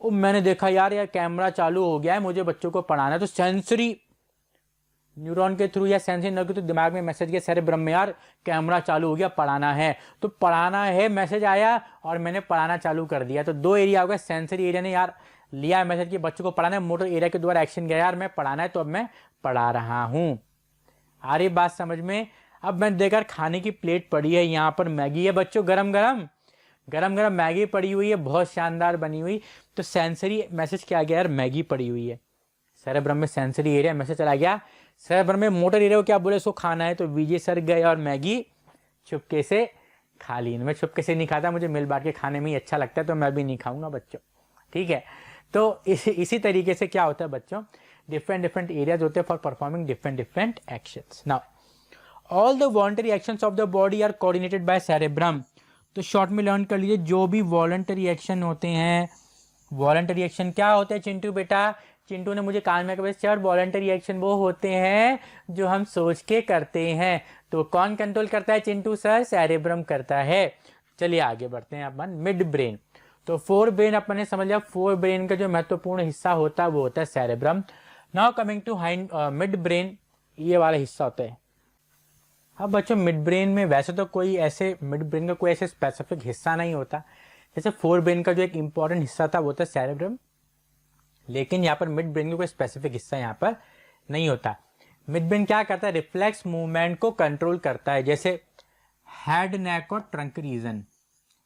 मैंने देखा यार कैमरा चालू हो गया है, मुझे बच्चों को पढ़ाना है, तो सेंसरी न्यूरॉन के थ्रू या सेंसरी नर्व के थ्रू दिमाग में मैसेज गया सेरेब्रम में, यार कैमरा चालू हो गया, पढ़ाना है। तो पढ़ाना है मैसेज आया और मैंने पढ़ाना चालू कर दिया। तो दो एरिया हो गया, सेंसरी एरिया ने यार लिया मैसेज कि बच्चों को पढ़ाना है, मोटर एरिया के द्वारा एक्शन गया, यार मैं पढ़ाना है तो अब मैं पढ़ा रहा हूँ। आ रही बात समझ में। अब मैंने देखा खाने की प्लेट पड़ी है, यहाँ पर मैगी है बच्चों, गरम गरम मैगी पड़ी हुई है, बहुत शानदार बनी हुई। तो सेंसरी मैसेज क्या गया, यार मैगी पड़ी हुई है। सेरेब्रम में सेंसरी एरिया मैसेज चला गया, सेरेब्रम में मोटर एरिया को क्या बोले, इसको खाना है। तो विजय सर गए और मैगी चुपके से खा ली। मैं चुपके से नहीं खाता, मुझे मिल बांट के खाने में ही अच्छा लगता है, तो मैं भी नहीं खाऊंगा बच्चों, ठीक है। तो इसी तरीके से क्या होता है बच्चों, डिफरेंट एरियाज होते हैं for performing different actions. Now all the voluntary actions of the body are coordinated by cerebrum. तो शॉर्ट में लर्न कर लीजिए, जो भी वॉलंटरी एक्शन होते हैं, वॉलंटरी एक्शन क्या होते हैं चिंटू बेटा, चिंटू ने मुझे कान में कहा सर वॉलंटरी एक्शन वो होते हैं जो हम सोच के करते हैं। तो कौन कंट्रोल करता है चिंटू सर, सेरेब्रम करता है। चलिए आगे बढ़ते हैं अपन मिड ब्रेन। तो फोर ब्रेन अपन ने समझ लिया, फोर ब्रेन का जो महत्वपूर्ण हिस्सा होता है वो होता है cerebrum. Now coming to mid brain, ये वाला हिस्सा होता है। अब बच्चों मिड ब्रेन में वैसे तो कोई ऐसे मिड ब्रेन का कोई ऐसे स्पेसिफिक हिस्सा नहीं होता, जैसे फोर ब्रेन का जो एक इंपॉर्टेंट हिस्सा था वो था सेरेब्रम, लेकिन यहाँ पर मिड ब्रेन का कोई स्पेसिफिक हिस्सा यहाँ पर नहीं होता। मिड ब्रेन क्या करता है, रिफ्लेक्स मूवमेंट को कंट्रोल करता है, जैसे हेड, नेक और trunk reason.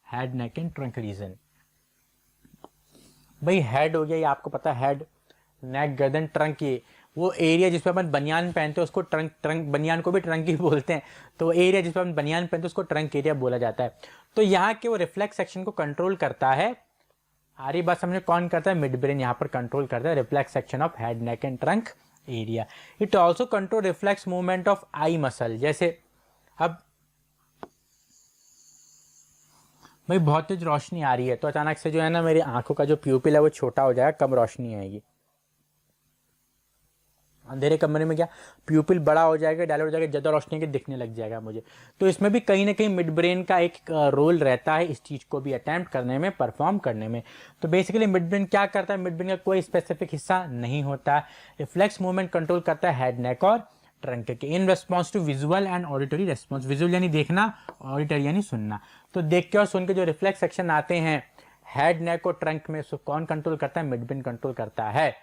Head, neck and trunk reason. भाई हेड हो गया, ये आपको पता है, हेड, नेक, गर्दन, ट्रंक, ये वो एरिया जिसपे अपन बनियान पहनते हैं उसको ट्रंक बनियान को भी ट्रंक ही बोलते हैं। तो एरिया जिसपे अपन बनियान पहनते हैं उसको ट्रंक एरिया बोला जाता है। तो यहाँ के वो रिफ्लेक्स सेक्शन को कंट्रोल करता है। आ रही बात समझे, कौन करता है, मिड ब्रेन यहाँ पर कंट्रोल करता है reflex section of head, neck and trunk area. It also control reflex movement of I muscle. जैसे अब भाई बहुत तेज रोशनी आ रही है तो अचानक से जो है ना मेरी आंखों का जो प्यूपिल है वो छोटा हो जाएगा, कम रोशनी आएगी। अंधेरे कमरे में क्या प्यूपिल बड़ा हो जाएगा, डायलेट हो जाएगा, ज़्यादा रोशनी के दिखने लग जाएगा मुझे। तो इसमें भी कहीं ना कहीं मिड ब्रेन का एक रोल रहता है इस चीज़ को भी अटेम्प्ट करने में, परफॉर्म करने में। तो बेसिकली मिड ब्रेन क्या करता है, मिड ब्रेन का कोई स्पेसिफिक हिस्सा नहीं होता, रिफ्लेक्स मूवमेंट कंट्रोल करता है हेड, नेक और ट्रंक के। In response to visual and auditory response, visual यानी देखना, ऑडिटरी यानी सुनना। तो देख के और सुन के जो रिफ्लेक्स सेक्शन आते हैं हेड, नेक और ट्रंक में, उसको कौन कंट्रोल करता है, मिड ब्रेन कंट्रोल करता है।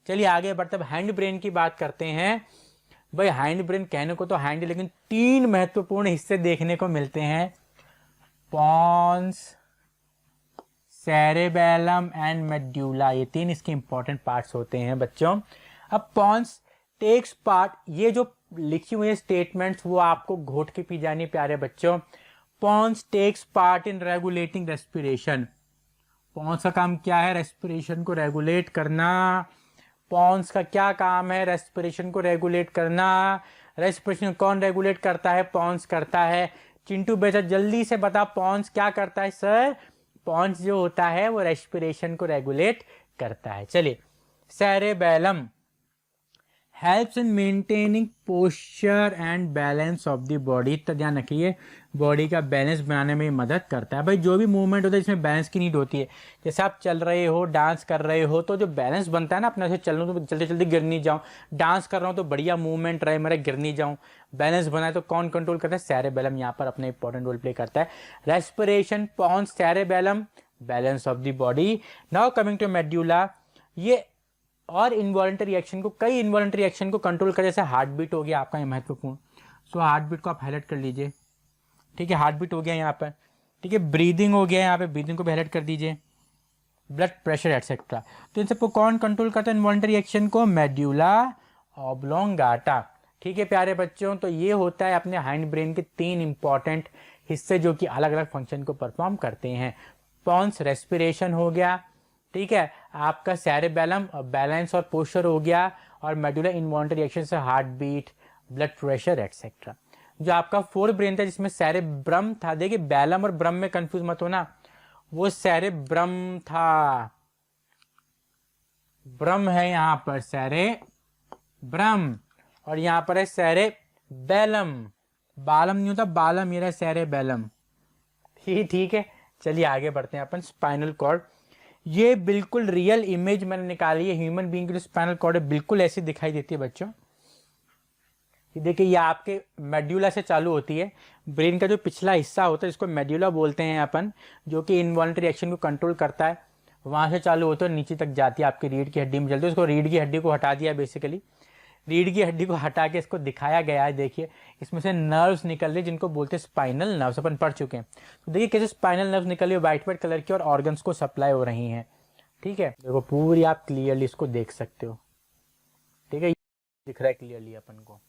चलिए आगे बढ़ते हैं, हैंड ब्रेन की बात करते हैं। भाई हैंड ब्रेन कहने को तो हैंड, लेकिन तीन महत्वपूर्ण हिस्से देखने को मिलते हैं, पॉन्स, सेरेबेलम एंड मेड्यूला। ये तीन इसके इंपॉर्टेंट पार्ट्स होते हैं बच्चों। अब पॉन्स टेक्स पार्ट, ये जो लिखी हुई स्टेटमेंट्स वो आपको घोट के पी जानी प्यारे बच्चों। Pons takes part in regulating respiration. Pons का काम क्या है, रेस्पिरेशन को रेगुलेट करना। पॉन्स का क्या काम है, रेस्पिरेशन को रेगुलेट करना। रेस्पिरेशन कौन रेगुलेट करता है, पॉन्स करता है। चिंटू बेटा जल्दी से बता पॉन्स क्या करता है। सर पॉन्स जो होता है वो रेस्पिरेशन को रेगुलेट करता है। चलिए cerebellum helps in maintaining posture and balance of the body. तो ध्यान रखिए बॉडी का बैलेंस बनाने में मदद करता है। भाई जो भी मूवमेंट होता है जिसमें बैलेंस की नीड होती है, जैसे आप चल रहे हो, डांस कर रहे हो, तो जो बैलेंस बनता है ना अपने से, चल रहा हूँ तो जल्दी जल्दी गिर नहीं जाऊँ, डांस कर रहा हूँ तो बढ़िया मूवमेंट रहे मेरा, गिर नहीं जाऊँ, बैलेंस बनाए, तो कौन कंट्रोल करता है, सेरेबेलम यहाँ पर अपना इंपॉर्टेंट रोल प्ले करता है। Respiration, pons, cerebellum, balance of the body. Now coming to medulla, ये और इनवॉलंटरी एक्शन को, कई इनवॉलंटरी एक्शन को कंट्रोल करे, जैसे हार्ट बीट हो गया आपका, ये महत्वपूर्ण। सो हार्ट बीट को आप हाईलाइट कर लीजिए, ठीक है, हार्ट बीट हो गया यहाँ पर। ठीक है। ब्रीदिंग हो गया, यहाँ पे ब्रीदिंग को भी हाईलाइट कर दीजिए, ब्लड प्रेशर एटसेट्रा। तो इन सबको कौन कंट्रोल करता है इनवॉलंटरी एक्शन को? Medulla oblongata. ठीक है प्यारे बच्चों, तो ये होता है अपने हाइंड ब्रेन के 3 इंपॉर्टेंट हिस्से जो कि अलग अलग फंक्शन को परफॉर्म करते हैं। पॉन्स रेस्पिरेशन हो गया, ठीक है, आपका सेरेबेलम बैलेंस और पोस्चर हो गया, और मेडुला इनवॉलंटरी एक्शन से heart beat, blood pressure etcetera. जो आपका फोर ब्रेन था जिसमें सेरेब्रम था, देखिए बैलम और ब्रम में कंफ्यूज मत होना, वो सेरेब्रम था, ब्रम है यहाँ पर सेरेब्रम, और यहाँ पर है सेरेबेलम, बालम नहीं होता बालम, मेरा सेरेबेलम। ठीक है, चलिए आगे बढ़ते हैं अपन। स्पाइनल कॉर्ड, ये बिल्कुल रियल इमेज मैंने निकाली है, ह्यूमन बीइंग की जो स्पाइनल कॉर्ड है बिल्कुल ऐसी दिखाई देती है बच्चों। देखिए ये आपके मेड्यूला से चालू होती है, ब्रेन का जो पिछला हिस्सा होता है इसको मेड्यूला बोलते हैं अपन, जो कि इनवॉलंटरी एक्शन को कंट्रोल करता है, वहां से चालू होता है नीचे तक जाती है आपकी रीढ़ की हड्डी में चलती है। उसको रीढ़ की हड्डी को हटा दिया, बेसिकली रीढ़ की हड्डी को हटा के इसको दिखाया गया है। देखिए इसमें से नर्व्स निकल रही जिनको बोलते हैं स्पाइनल नर्व्स, अपन पढ़ चुके हैं। तो देखिए कैसे स्पाइनल नर्व्स निकल रही है व्हाइट व्हाइट कलर की, और ऑर्गन्स को सप्लाई हो रही हैं। ठीक है, देखो पूरी आप क्लियरली इसको देख सकते हो। ठीक है, दिख रहा है क्लियरली अपन को।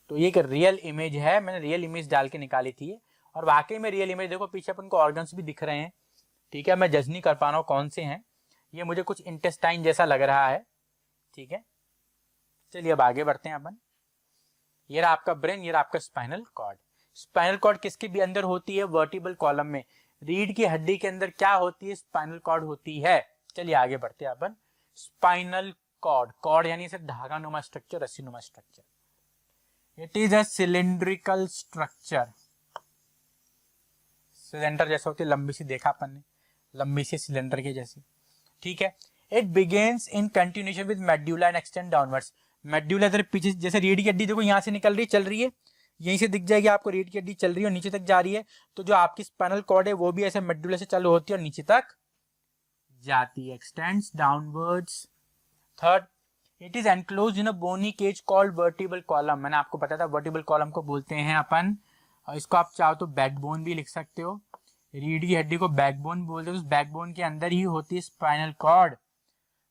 तो ये एक रियल इमेज है, मैंने रियल इमेज डाल के निकाली थी, और वाकई में रियल इमेज देखो, पीछे अपन को ऑर्गन्स भी दिख रहे हैं। ठीक है, मैं जज नहीं कर पा रहा हूँ कौन से हैं, ये मुझे कुछ इंटेस्टाइन जैसा लग रहा है। ठीक है, चलिए अब आगे बढ़ते हैं अपन। ये रहा आपका ब्रेन, ये रहा आपका स्पाइनल कॉर्ड। स्पाइनल कॉर्ड किसके भी अंदर होती है? वर्टिबल कॉलम में। रीढ़ की हड्डी के अंदर क्या होती है? स्पाइनल कॉर्ड होती है। चलिए आगे बढ़ते हैं अपन। स्पाइनल कॉर्ड, कॉर्ड यानी सिर्फ धागा नुमा स्ट्रक्चर, रस्सी नुमा structure. It is a cylindrical structure, cylinder जैसे होती है, लंबी सी देखा अपन ने, लंबी सी सिलेंडर के जैसी। ठीक है, it begins in continuation with medulla and extend downwards. Medulla इधर पीछे, जैसे रीढ़ की हड्डी देखो यहाँ से निकल रही चल रही है, यहीं से दिख जाएगी आपको रीढ़ की हड्डी चल रही है और नीचे तक जा रही है। तो जो आपकी स्पाइनल कॉर्ड है वो भी ऐसे मेड्यूला से चालू होती है और नीचे तक जाती है, extends downwards. Third, it is enclose in a bony cage called vertebral column. मैंने आपको बताया था वर्टिबल कॉलम को बोलते हैं अपन, और इसको आप चाहो तो बैकबोन भी लिख सकते हो। रीढ़ की हड्डी को बैकबोन बोलते हैं, उस बैकबोन के अंदर ही होती है स्पाइनल कॉर्ड।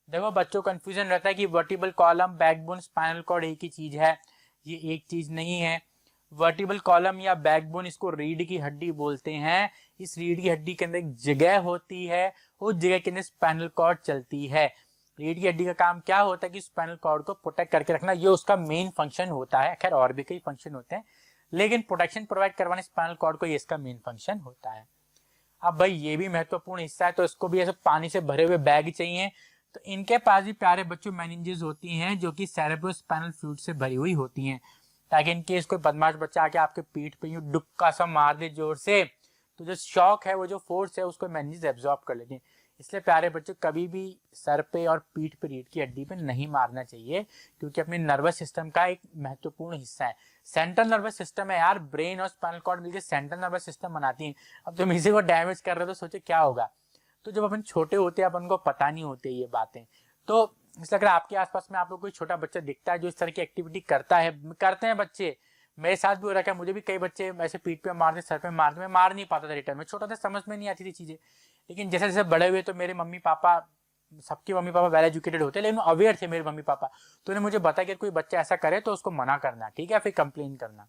देखो बच्चों कंफ्यूजन रहता है कि vertebral column, backbone, spinal cord एक ही चीज है, ये एक चीज नहीं है। वर्टिबल कॉलम या बैकबोन इसको रीढ़ की हड्डी बोलते हैं। इस रीढ़ की हड्डी के अंदर एक जगह होती है, उस जगह के अंदर स्पाइनल कॉर्ड चलती है। रीढ़ की हड्डी का काम क्या होता है कि स्पाइनल कॉर्ड को प्रोटेक्ट करके रखना, ये उसका मेन फंक्शन होता है। खैर और भी कई फंक्शन होते हैं, लेकिन प्रोटेक्शन प्रोवाइड करवाने स्पाइनल कॉर्ड को ये इसका मेन फंक्शन होता है। अब भाई ये भी महत्वपूर्ण हिस्सा है, तो इसको भी ऐसे पानी से भरे हुए बैग चाहिए। तो इनके पास भी प्यारे बच्चों मेनिंजेस होती हैं जो कि सेरेब्रोस्पाइनल फ्लूइड से भरी हुई होती हैं, ताकि इनकेस कोई बदमाश बच्चा आके आपके पीठ पे यूं डुक्का सा मार दे जोर से, तो जो शॉक है, वो जो फोर्स है, उसको मेनिंजेस एब्जॉर्ब कर लेते हैं। इसलिए प्यारे बच्चों कभी भी सर पे और पीठ पे, रीढ़ की हड्डी पे नहीं मारना चाहिए, क्योंकि अपने नर्वस सिस्टम का एक महत्वपूर्ण हिस्सा है। सेंट्रल नर्वस सिस्टम है यार, ब्रेन और स्पाइनल कॉर्ड मिलकर सेंट्रल नर्वस सिस्टम बनाती है। अब तुम इसी को डैमेज कर रहे हो तो सोचो क्या होगा। तो जब अपन छोटे होते हैं अपन को पता नहीं होते ये बातें, तो इसलिए अगर आपके आसपास में आप लोग कोई छोटा बच्चा दिखता है जो इस तरह की एक्टिविटी करता है, करते हैं बच्चे, मेरे साथ भी हो रखा है, मुझे भी कई बच्चे ऐसे पीठ पे मारते, सर पे मारते, मैं मार नहीं पाता था रिटर्न में, छोटा था, समझ में नहीं आती थी चीजें। लेकिन जैसे जैसे बड़े हुए तो मेरे मम्मी पापा, सबके मम्मी पापा वेल एजुकेटेड होते हैं, लेकिन अवेयर थे मेरे मम्मी पापा, तो उन्होंने मुझे बताया कि कोई बच्चा ऐसा करे तो उसको मना करना, ठीक है, फिर कंप्लेन करना।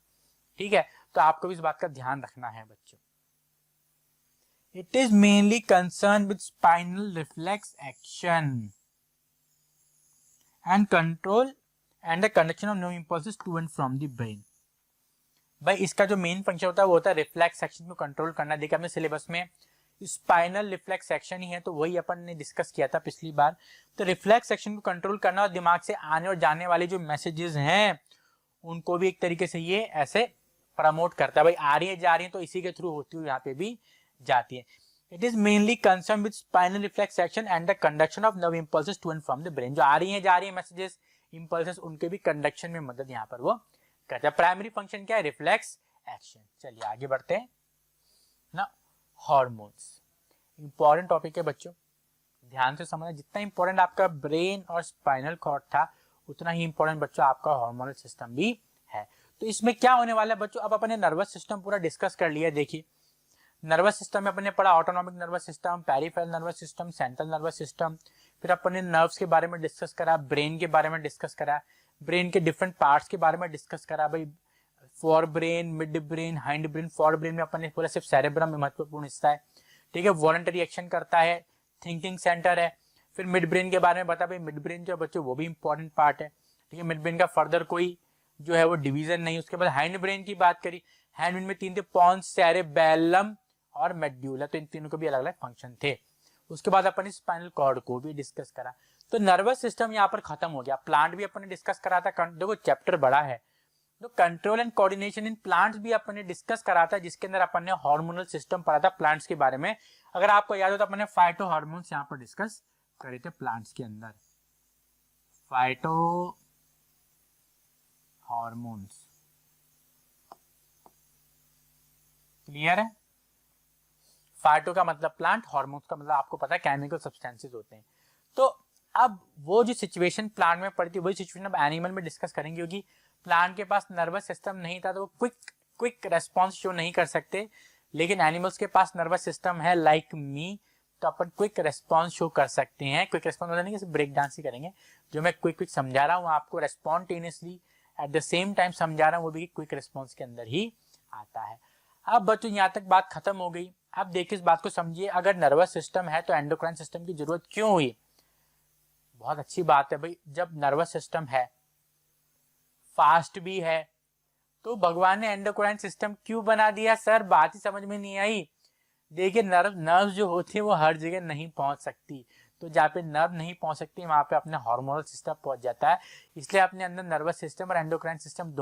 ठीक है, तो आपको भी इस बात का ध्यान रखना है बच्चों। It is mainly concerned with spinal reflex action and control and the conduction of nerve impulses to and from the brain. भाई इसका जो मेन फंक्शन होता है वो होता है रिफ्लेक्स एक्शन को कंट्रोल करना। देखिए अपने सिलेबस में स्पाइनल रिफ्लेक्स एक्शन ही है, तो वही अपन ने डिस्कस किया था पिछली बार। तो रिफ्लेक्स एक्शन को कंट्रोल करना और दिमाग से आने और जाने वाले जो मैसेजेस हैं उनको भी एक तरीके से ये ऐसे प्रमोट करता है। भाई आ रही है जा रही है तो इसी के थ्रू होती हुई यहाँ पे भी जाती है। It is mainly concern with spinal reflex action and the conduction of nerve impulses to and from the brain. जो आ रही है जा रही है मैसेजेस, इंपल्सेस, उनके भी कंडक्शन में मदद यहाँ पर वो करता है। प्राइमरी फंक्शन क्या है? Reflex action. चलिए आगे बढ़ते हैं ना। हार्मोन्स इंपॉर्टेंट टॉपिक है बच्चों, ध्यान से समझना। जितना इंपॉर्टेंट आपका ब्रेन और स्पाइनल कॉर्ड था, उतना ही इंपॉर्टेंट बच्चों आपका हार्मोनल सिस्टम भी है। तो इसमें क्या होने वाला है बच्चों, अब अपने नर्वस सिस्टम पूरा डिस्कस कर लिया। देखिए नर्वस सिस्टम में अपने पढ़ा autonomic nervous system, peripheral nervous system, central nervous system. फिर अपने नर्व्स के बारे में डिस्कस करा, ब्रेन के बारे में डिस्कस करा, ब्रेन के डिफरेंट पार्ट्स के बारे में डिस्कस करा भाई, for brain, mid brain, hind brain. For brain में अपने पूरा सिर्फ सेरेब्रम में महत्वपूर्ण हिस्सा है, ठीक है, वॉलंटरी एक्शन करता है, थिंकिंग सेंटर है। फिर मिड ब्रेन के बारे में बता भाई, मिड ब्रेन जो बच्चों वो भी इंपॉर्टेंट पार्ट है, ठीक है, मिड ब्रेन का फर्दर कोई जो है वो डिवीजन नहीं। उसके बाद हाइंड ब्रेन की बात करी, हाइंड ब्रेन में तीन थे, पॉन्स, सेरेबेलम और मेड्यूला, तो इन तीनों के भी अलग अलग फंक्शन थे। उसके बाद अपन स्पाइनल कॉर्ड को भी डिस्कस करा। तो नर्वस सिस्टम यहाँ पर खत्म हो गया। प्लांट भी अपन ने डिस्कस करा था, देखो चैप्टर बड़ा है, तो control and coordination in plants भी अपन ने डिस्कस करा था, जिसके अंदर अपन ने हार्मोनल सिस्टम पढ़ा था प्लांट्स के बारे में। अगर आपको याद हो तो अपन ने फाइटो हार्मोन्स यहाँ पर डिस्कस करे थे प्लांट्स के अंदर, फाइटो हार्मोन्स। क्लियर है? फाइटो का मतलब प्लांट, हार्मोन्स का मतलब आपको पता है केमिकल सब्सटेंसेस होते हैं। तो अब वो जो सिचुएशन प्लांट में पड़ती है वही सिचुएशन अब एनिमल में डिस्कस करेंगे, क्योंकि प्लांट के पास नर्वस सिस्टम नहीं था तो वो क्विक रेस्पॉन्स शो नहीं कर सकते, लेकिन एनिमल्स के पास नर्वस सिस्टम है लाइक मी, तो अपन क्विक रेस्पॉन्स शो कर सकते हैं। क्विक रेस्पॉन्स नहीं, जैसे ब्रेक डांस ही करेंगे, जो मैं क्विक समझा रहा हूँ आपको रेस्पॉन्टेनियसली एट द सेम टाइम समझा रहा हूँ, वो भी क्विक रेस्पॉन्स के अंदर ही आता है। अब बच्चों यहाँ तक बात खत्म हो गई। अब देखिए इस बात को समझिए, अगर नर्वस सिस्टम है तो एंडोक्राइन सिस्टम की जरूरत क्यों हुई? बहुत अच्छी बात है भाई, जब नर्वस सिस्टम है, फास्ट भी है, तो भगवान ने एंडोक्राइन सिस्टम क्यों बना दिया? सर बात ही समझ में नहीं आई। देखिए नर्व जो होती है वो हर जगह नहीं पहुंच सकती, तो जहाँ पे नर्व नहीं पहुंच सकती वहां पे अपने हार्मोनल सिस्टम पहुंच जाता है। इसलिए अपने अंदर नर्वस सिस्टम और एंडोक्राइन सिस्टम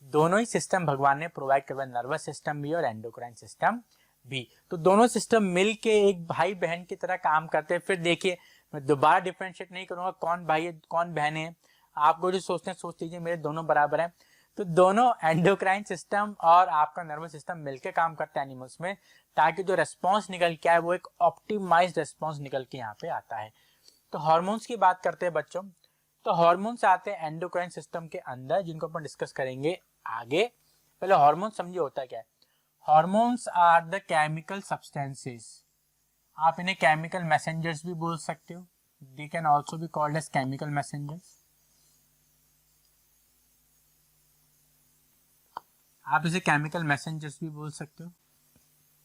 दोनों ही सिस्टम भगवान ने प्रोवाइड करवाया, नर्वस सिस्टम भी और एंडोक्राइन सिस्टम भी। तो दोनों सिस्टम मिलके एक भाई बहन की तरह काम करते हैं। फिर देखिए मैं दोबारा डिफरेंशिएट नहीं करूंगा कौन भाई है कौन बहन है, आपको जो सोचते हैं सोच लीजिए, मेरे दोनों बराबर हैं। तो दोनों एंडोक्राइन सिस्टम और आपका नर्वस सिस्टम मिलकर काम करते हैं एनिमल्स में, ताकि जो रेस्पॉन्स निकल के आए वो एक ऑप्टिमाइज्ड रेस्पॉन्स निकल के यहाँ पे आता है। तो हार्मोन्स की बात करते हैं बच्चों, तो हार्मोन्स आते हैं एंडोक्राइन सिस्टम के अंदर, जिनको अपन डिस्कस करेंगे आगे। पहले हार्मोन समझिए होता क्या है। Hormones are the chemical substances, आप इन्हें केमिकल मैसेंजर्स भी बोल सकते हो, they can also be called as chemical messengers. आप इसे केमिकल मैसेंजर्स भी बोल सकते हो।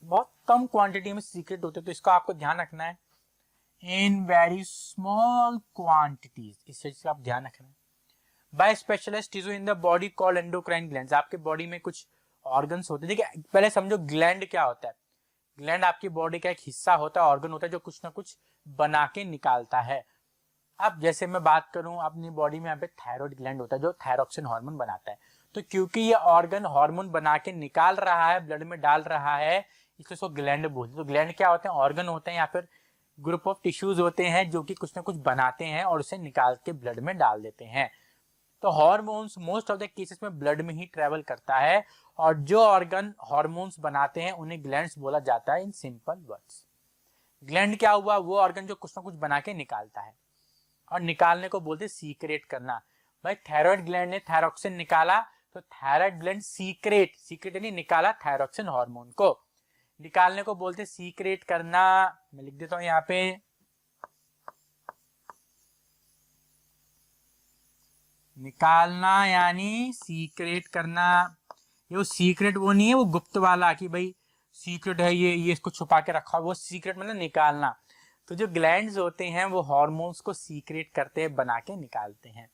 बहुत कम क्वांटिटी में सीक्रेट होते हैं, तो इसको आपको ध्यान रखना है, इन वेरी स्मॉल क्वांटिटीज, इस चीज का आप ध्यान रखना है। By specialised tissue in the body called endocrine glands, आपके बॉडी में कुछ ऑर्गन्स होते हैं। देखिए पहले समझो ग्लैंड क्या होता है। ग्लैंड आपकी बॉडी का एक हिस्सा होता है, ऑर्गन होता है, जो कुछ ना कुछ बना के निकालता है। अब जैसे मैं बात करूं अपनी बॉडी में, यहाँ पे थायराइड ग्लैंड होता है जो थायरोक्सिन हार्मोन बनाता है। तो क्योंकि ये ऑर्गन हार्मोन बना के निकाल रहा है, ब्लड में डाल रहा है, इसलिए उसको ग्लैंड बोलते हैं। तो ग्लैंड क्या होते हैं? ऑर्गन होते हैं या फिर ग्रुप ऑफ टिश्यूज होते हैं जो कि कुछ ना कुछ बनाते हैं और उसे निकाल के ब्लड में डाल देते हैं। तो hormones most of the cases में ब्लड में ही ट्रेवल करता है, और जो ऑर्गन हार्मोन्स बनाते हैं उन्हें ग्लैंड्स बोला जाता है इन सिंपल वर्ड्स। ग्लैंड क्या हुआ? वो ऑर्गन जो कुछ ना कुछ बना के निकालता है, और निकालने को बोलते सीक्रेट करना। भाई थायराइड ग्लैंड ने थायरोक्सिन निकाला, तो थायराइड ग्लैंड सीक्रेट यानी निकाला थायरोक्सिन हार्मोन को, निकालने को बोलते सीक्रेट करना। मैं लिख देता हूं यहाँ पे, निकालना यानी सीक्रेट करना। ये वो सीक्रेट वो नहीं है वो गुप्त वाला कि भाई सीक्रेट है ये इसको छुपा के रखा, वो सीक्रेट मतलब निकालना। तो जो ग्लैंड्स होते हैं वो हार्मोन्स को सीक्रेट करते हैं, बना के निकालते हैं,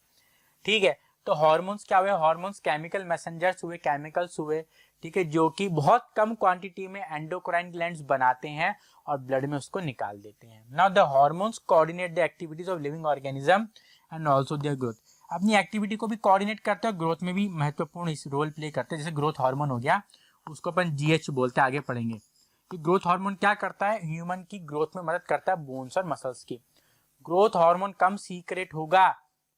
ठीक है। तो हार्मोन्स क्या हुए? हार्मोन्स केमिकल मैसेंजर्स हुए, केमिकल्स हुए, ठीक है, जो कि बहुत कम क्वांटिटी में एंडोक्राइन ग्लैंड्स बनाते हैं और ब्लड में उसको निकाल देते हैं। Now the hormones coordinate the activities of living organism and also their growth, अपनी एक्टिविटी को भी कोऑर्डिनेट करते हैं, ग्रोथ में भी महत्वपूर्ण रोल प्ले करते हैं। जैसे ग्रोथ हार्मोन हो गया, उसको अपन जीएच बोलते हैं, आगे पढ़ेंगे कि ग्रोथ हार्मोन क्या करता है, ह्यूमन की ग्रोथ में मदद करता है, बोन्स और मसल्स की। ग्रोथ हार्मोन कम सीक्रेट होगा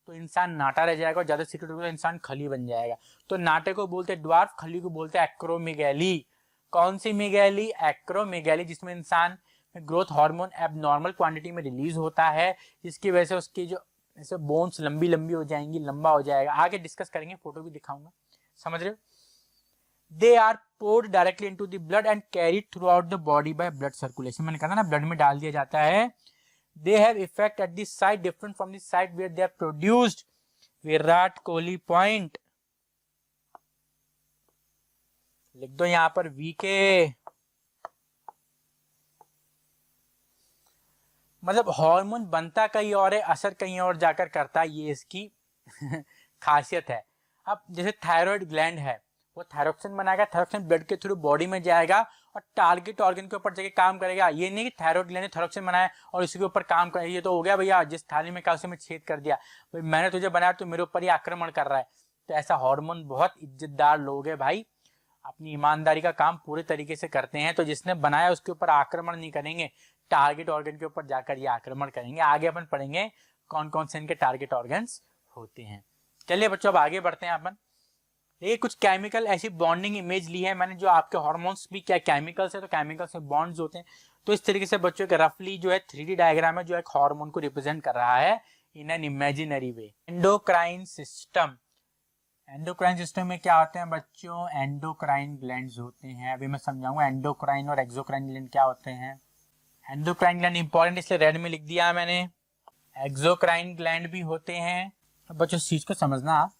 तो इंसान नाटा रह जाएगा, और ज्यादा सीक्रेट होगा तो इंसान खली बन जाएगा। तो नाटे को बोलते हैं ड्वार्फ, खली को बोलते हैं एक्रोमेगैली। कौन सी मेगैली? एक्रोमेगैली, जिसमें इंसान में ग्रोथ हार्मोन एबनॉर्मल क्वांटिटी में रिलीज होता है, जिसकी वजह से उसकी जो ऐसे बोन्स लंबी लंबी हो जाएंगी, लंबा हो जाएगा। आगे डिस्कस करेंगे, फोटो भी दिखाऊंगा, समझ रहे हो। They are poured directly into the blood and carried throughout the body by blood circulation. मैंने कहा ना ब्लड में डाल दिया जाता है. They have effect at the site different from the site where they are produced. Virat Kohli point लिख दो यहां पर वीके. मतलब हार्मोन बनता कहीं और है, असर कहीं और जाकर करता है, ये इसकी खासियत है. अब जैसे थायराइड ग्लैंड है, वो थायरोक्सिन बनाएगा, थायरोक्सिन ब्लड के थ्रू बॉडी में जाएगा और टारगेट ऑर्गन के ऊपर जाके काम करेगा. ये नहीं कि थायराइड ग्लैंड ने थायरोक्सिन बनाया और इसके ऊपर काम करेगा. ये तो हो गया भैया, जिस थाली में उसी में छेद कर दिया, भाई मैंने तुझे बनाया तो मेरे ऊपर ही आक्रमण कर रहा है. तो ऐसा हार्मोन बहुत इज्जतदार लोग है भाई, अपनी ईमानदारी का काम पूरे तरीके से करते हैं. तो जिसने बनाया उसके ऊपर आक्रमण नहीं करेंगे, टारगेट ऑर्गन के ऊपर जाकर ये आक्रमण करेंगे. आगे अपन पढ़ेंगे कौन कौन से इनके टारगेट ऑर्गन्स होते हैं. चलिए बच्चों अब आगे बढ़ते हैं अपन. ये कुछ केमिकल ऐसी बॉन्डिंग इमेज ली है मैंने, जो आपके हार्मोन्स भी क्या केमिकल्स है, तो केमिकल से बॉन्ड्स होते हैं. तो इस तरीके से बच्चों के रफली जो है 3D डायग्राम है, जो एक हार्मोन को रिप्रेजेंट कर रहा है in an imaginary way. Endocrine system. Endocrine system में क्या होते हैं बच्चों, एंडोक्राइन ग्लैंड्स होते हैं. अभी मैं समझाऊंगा एंडोक्राइन और एक्सोक्राइन ग्लैंड क्या होते हैं. एंडोक्राइन ग्लैंड इंपॉर्टेंट इसलिए रेड में लिख दिया मैंने. एक्सोक्राइन ग्लैंड भी होते हैं. अब बच्चों इस चीज को समझना,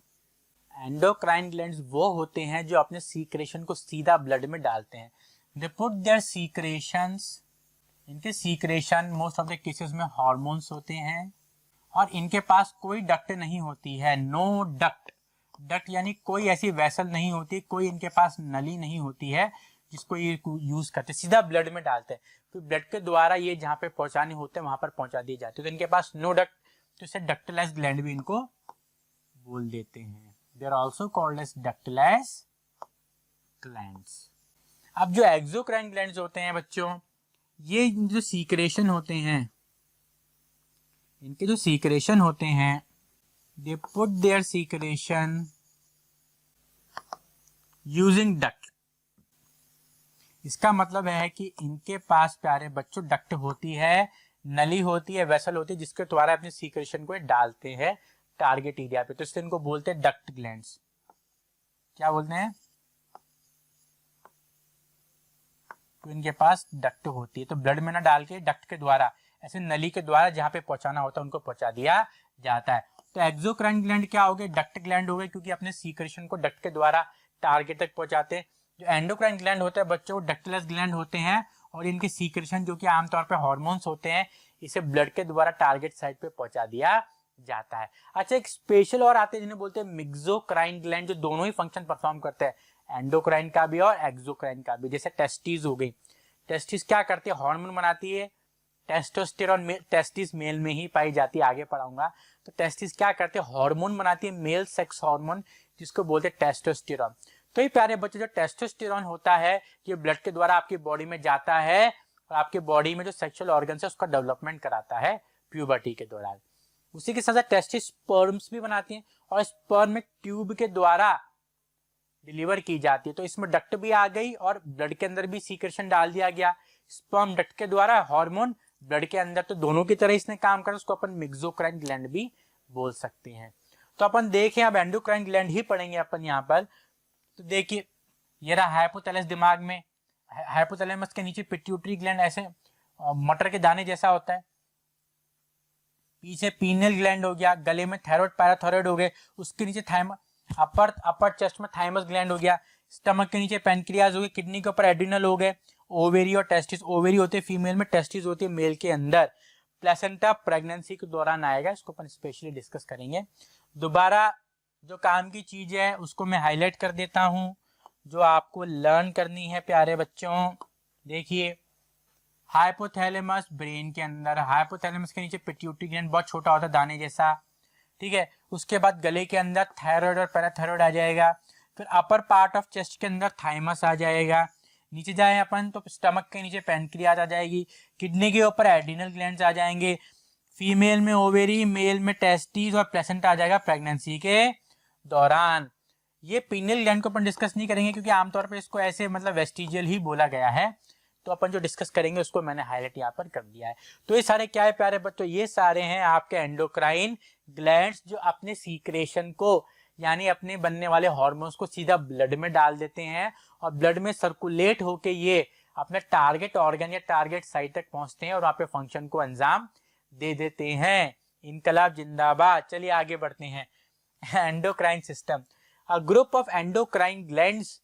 एंडोक्राइन ग्लैंड्स वो होते हैं जो अपने सीक्रेशन को सीधा ब्लड में डालते हैं. दे पुट देयर सीक्रेशंस, इनके secretion most of the cases में हार्मोन्स होते हैं और इनके पास कोई डक्ट नहीं होती है. No duct. डक्ट यानी कोई ऐसी वेसल नहीं होती, कोई इनके पास नली नहीं होती है जिसको ये यूज करते, सीधा ब्लड में डालते हैं. तो ब्लड के द्वारा ये जहाँ पे पहुंचाने होते हैं वहां पर पहुंचा दिए जाते हैं. तो इनके पास नो डक्ट, तो इसे डक्टलेस ग्लैंड भी इनको बोल देते हैं. They are also called as ductless glands. अब जो एक्सोक्राइन ग्लैंड्स होते हैं बच्चों, ये जो सीक्रेशन होते हैं, इनके जो सीक्रेशन होते हैं, they put their secretion using duct. इसका मतलब है कि इनके पास प्यारे बच्चों डक्ट होती है, नली होती है, वेसल होती है, जिसके द्वारा अपने सीक्रेशन को डालते हैं टारगेट एरिया पे. तो इसलिए इनको बोलते हैं डक्ट ग्लैंड्स. क्या बोलते हैं, तो इनके पास डक्ट होती है, तो ब्लड में ना डाल के डक्ट के द्वारा, ऐसे नली के द्वारा जहां पे पहुंचाना होता है उनको पहुंचा दिया जाता है. तो एक्सोक्राइन ग्लैंड क्या हो गए, डक्ट ग्लैंड हो गए, क्योंकि अपने सीक्रेशन को डक्ट के द्वारा टारगेट तक पहुंचाते हैं. जो एंडोक्राइन ग्लैंड होते हैं बच्चों, डक्टलेस ग्लैंड होते हैं और इनके सीक्रेशन जो कि आमतौर पे हार्मोन्स होते हैं, इसे ब्लड के द्वारा टारगेट साइट पे पहुंचा दिया जाता है. अच्छा, एक स्पेशल और आते हैं जिन्हें बोलते हैं मिक्सोक्राइन ग्लैंड, जो दोनों ही फंक्शन परफॉर्म करते हैं, एंडोक्राइन का भी और एक्सोक्राइन का भी. जैसे टेस्टिस हो गई, टेस्टिस क्या करती है, हार्मोन बनाती है. टेस्टोस्टेरोन, टेस्टिस मेल में ही पाई जाती है, आगे पढ़ाऊंगा. तो टेस्टिस क्या करते हैं, हार्मोन बनाती है, मेल सेक्स हार्मोन, जिसको बोलते हैं टेस्टोस्टेरोन. तो ये प्यारे बच्चे, जो टेस्टोस्टेरोन होता है ये ब्लड के द्वारा आपकी बॉडी में जाता है और आपके बॉडी में जो सेक्सुअल ऑर्गन है उसका डेवलपमेंट कराता है प्यूबर्टी के दौरान. उसी के साथ साथ टेस्टिस स्पर्म्स भी बनाती हैं और स्पर्म में ट्यूब के द्वारा डिलीवर की जाती है. तो इसमें डक्ट भी आ गई और ब्लड के अंदर भी सीक्रेशन डाल दिया गया. स्पर्म डक्ट के द्वारा, हार्मोन ब्लड के अंदर, तो दोनों की तरह इसने काम करा. उसको अपन मिक्सोक्राइन ग्लैंड भी बोल सकते हैं. तो अपन देखें, अब एंडोक्राइन ग्लैंड ही पढ़ेंगे अपन यहाँ पर. तो देखिए ये रहा हाइपोथैलेमस दिमाग में, हाइपोथैलेमस के नीचे पिट्यूटरी ग्लैंड ऐसे मटर के दाने जैसा होता है. पीछे पीनियल ग्लैंड हो गया, गले में थायराइड पैराथायराइड हो गए, उसके नीचे अपर चेस्ट में थाइमस ग्लैंड हो गया, स्टमक के नीचे पेनक्रियाज हो गए, किडनी के ऊपर एड्रिनल हो गए, ओवेरी और टेस्टिस. ओवेरी होते हैं फीमेल में, टेस्टिस होती है मेल के अंदर. प्लेसेंटा प्रेगनेंसी के दौरान आएगा, इसको अपन स्पेशली डिस्कस करेंगे. दोबारा जो काम की चीज है उसको मैं हाईलाइट कर देता हूं, जो आपको लर्न करनी है प्यारे बच्चों. देखिए, हाइपोथैलेमस ब्रेन के अंदर, हाइपोथैलेमस के नीचे पिट्यूटरी ग्लैंड बहुत छोटा होता है दाने जैसा, ठीक है. उसके बाद गले के अंदर थायराइड और पैराथायराइड आ जाएगा. फिर अपर पार्ट ऑफ चेस्ट के अंदर थाइमस आ जाएगा. नीचे जाए अपन तो स्टमक के नीचे पेनक्रियाज आ जाएगी. किडनी के ऊपर एड्रिनल ग्लैंड्स आ जाएंगे. फीमेल में ओवेरी, मेल में टेस्टिस और प्लेसेंटा आ जाएगा प्रेगनेंसी के दौरान. ये पीनियल ग्लैंड को अपन डिस्कस नहीं करेंगे क्योंकि आमतौर पे इसको ऐसे मतलब वेस्टिजियल ही बोला गया है. तो अपन जो डिस्कस करेंगे उसको मैंने हाईलाइट यहाँ पर कर दिया है. तो ये सारे क्या है प्यारे बच्चों, ये सारे हैं आपके एंडोक्राइन ग्लैंड्स जो अपने सीक्रेशन को यानी अपने बनने वाले हार्मोन्स को सीधा ब्लड में डाल देते हैं और ब्लड में सर्कुलेट होके ये अपने टारगेट ऑर्गन या टारगेट साइट तक पहुंचते हैं और वहां पे फंक्शन को अंजाम दे देते हैं। इनकलाब जिंदाबाद। चलिए आगे बढ़ते हैं। Endocrine system, a group of endocrine glands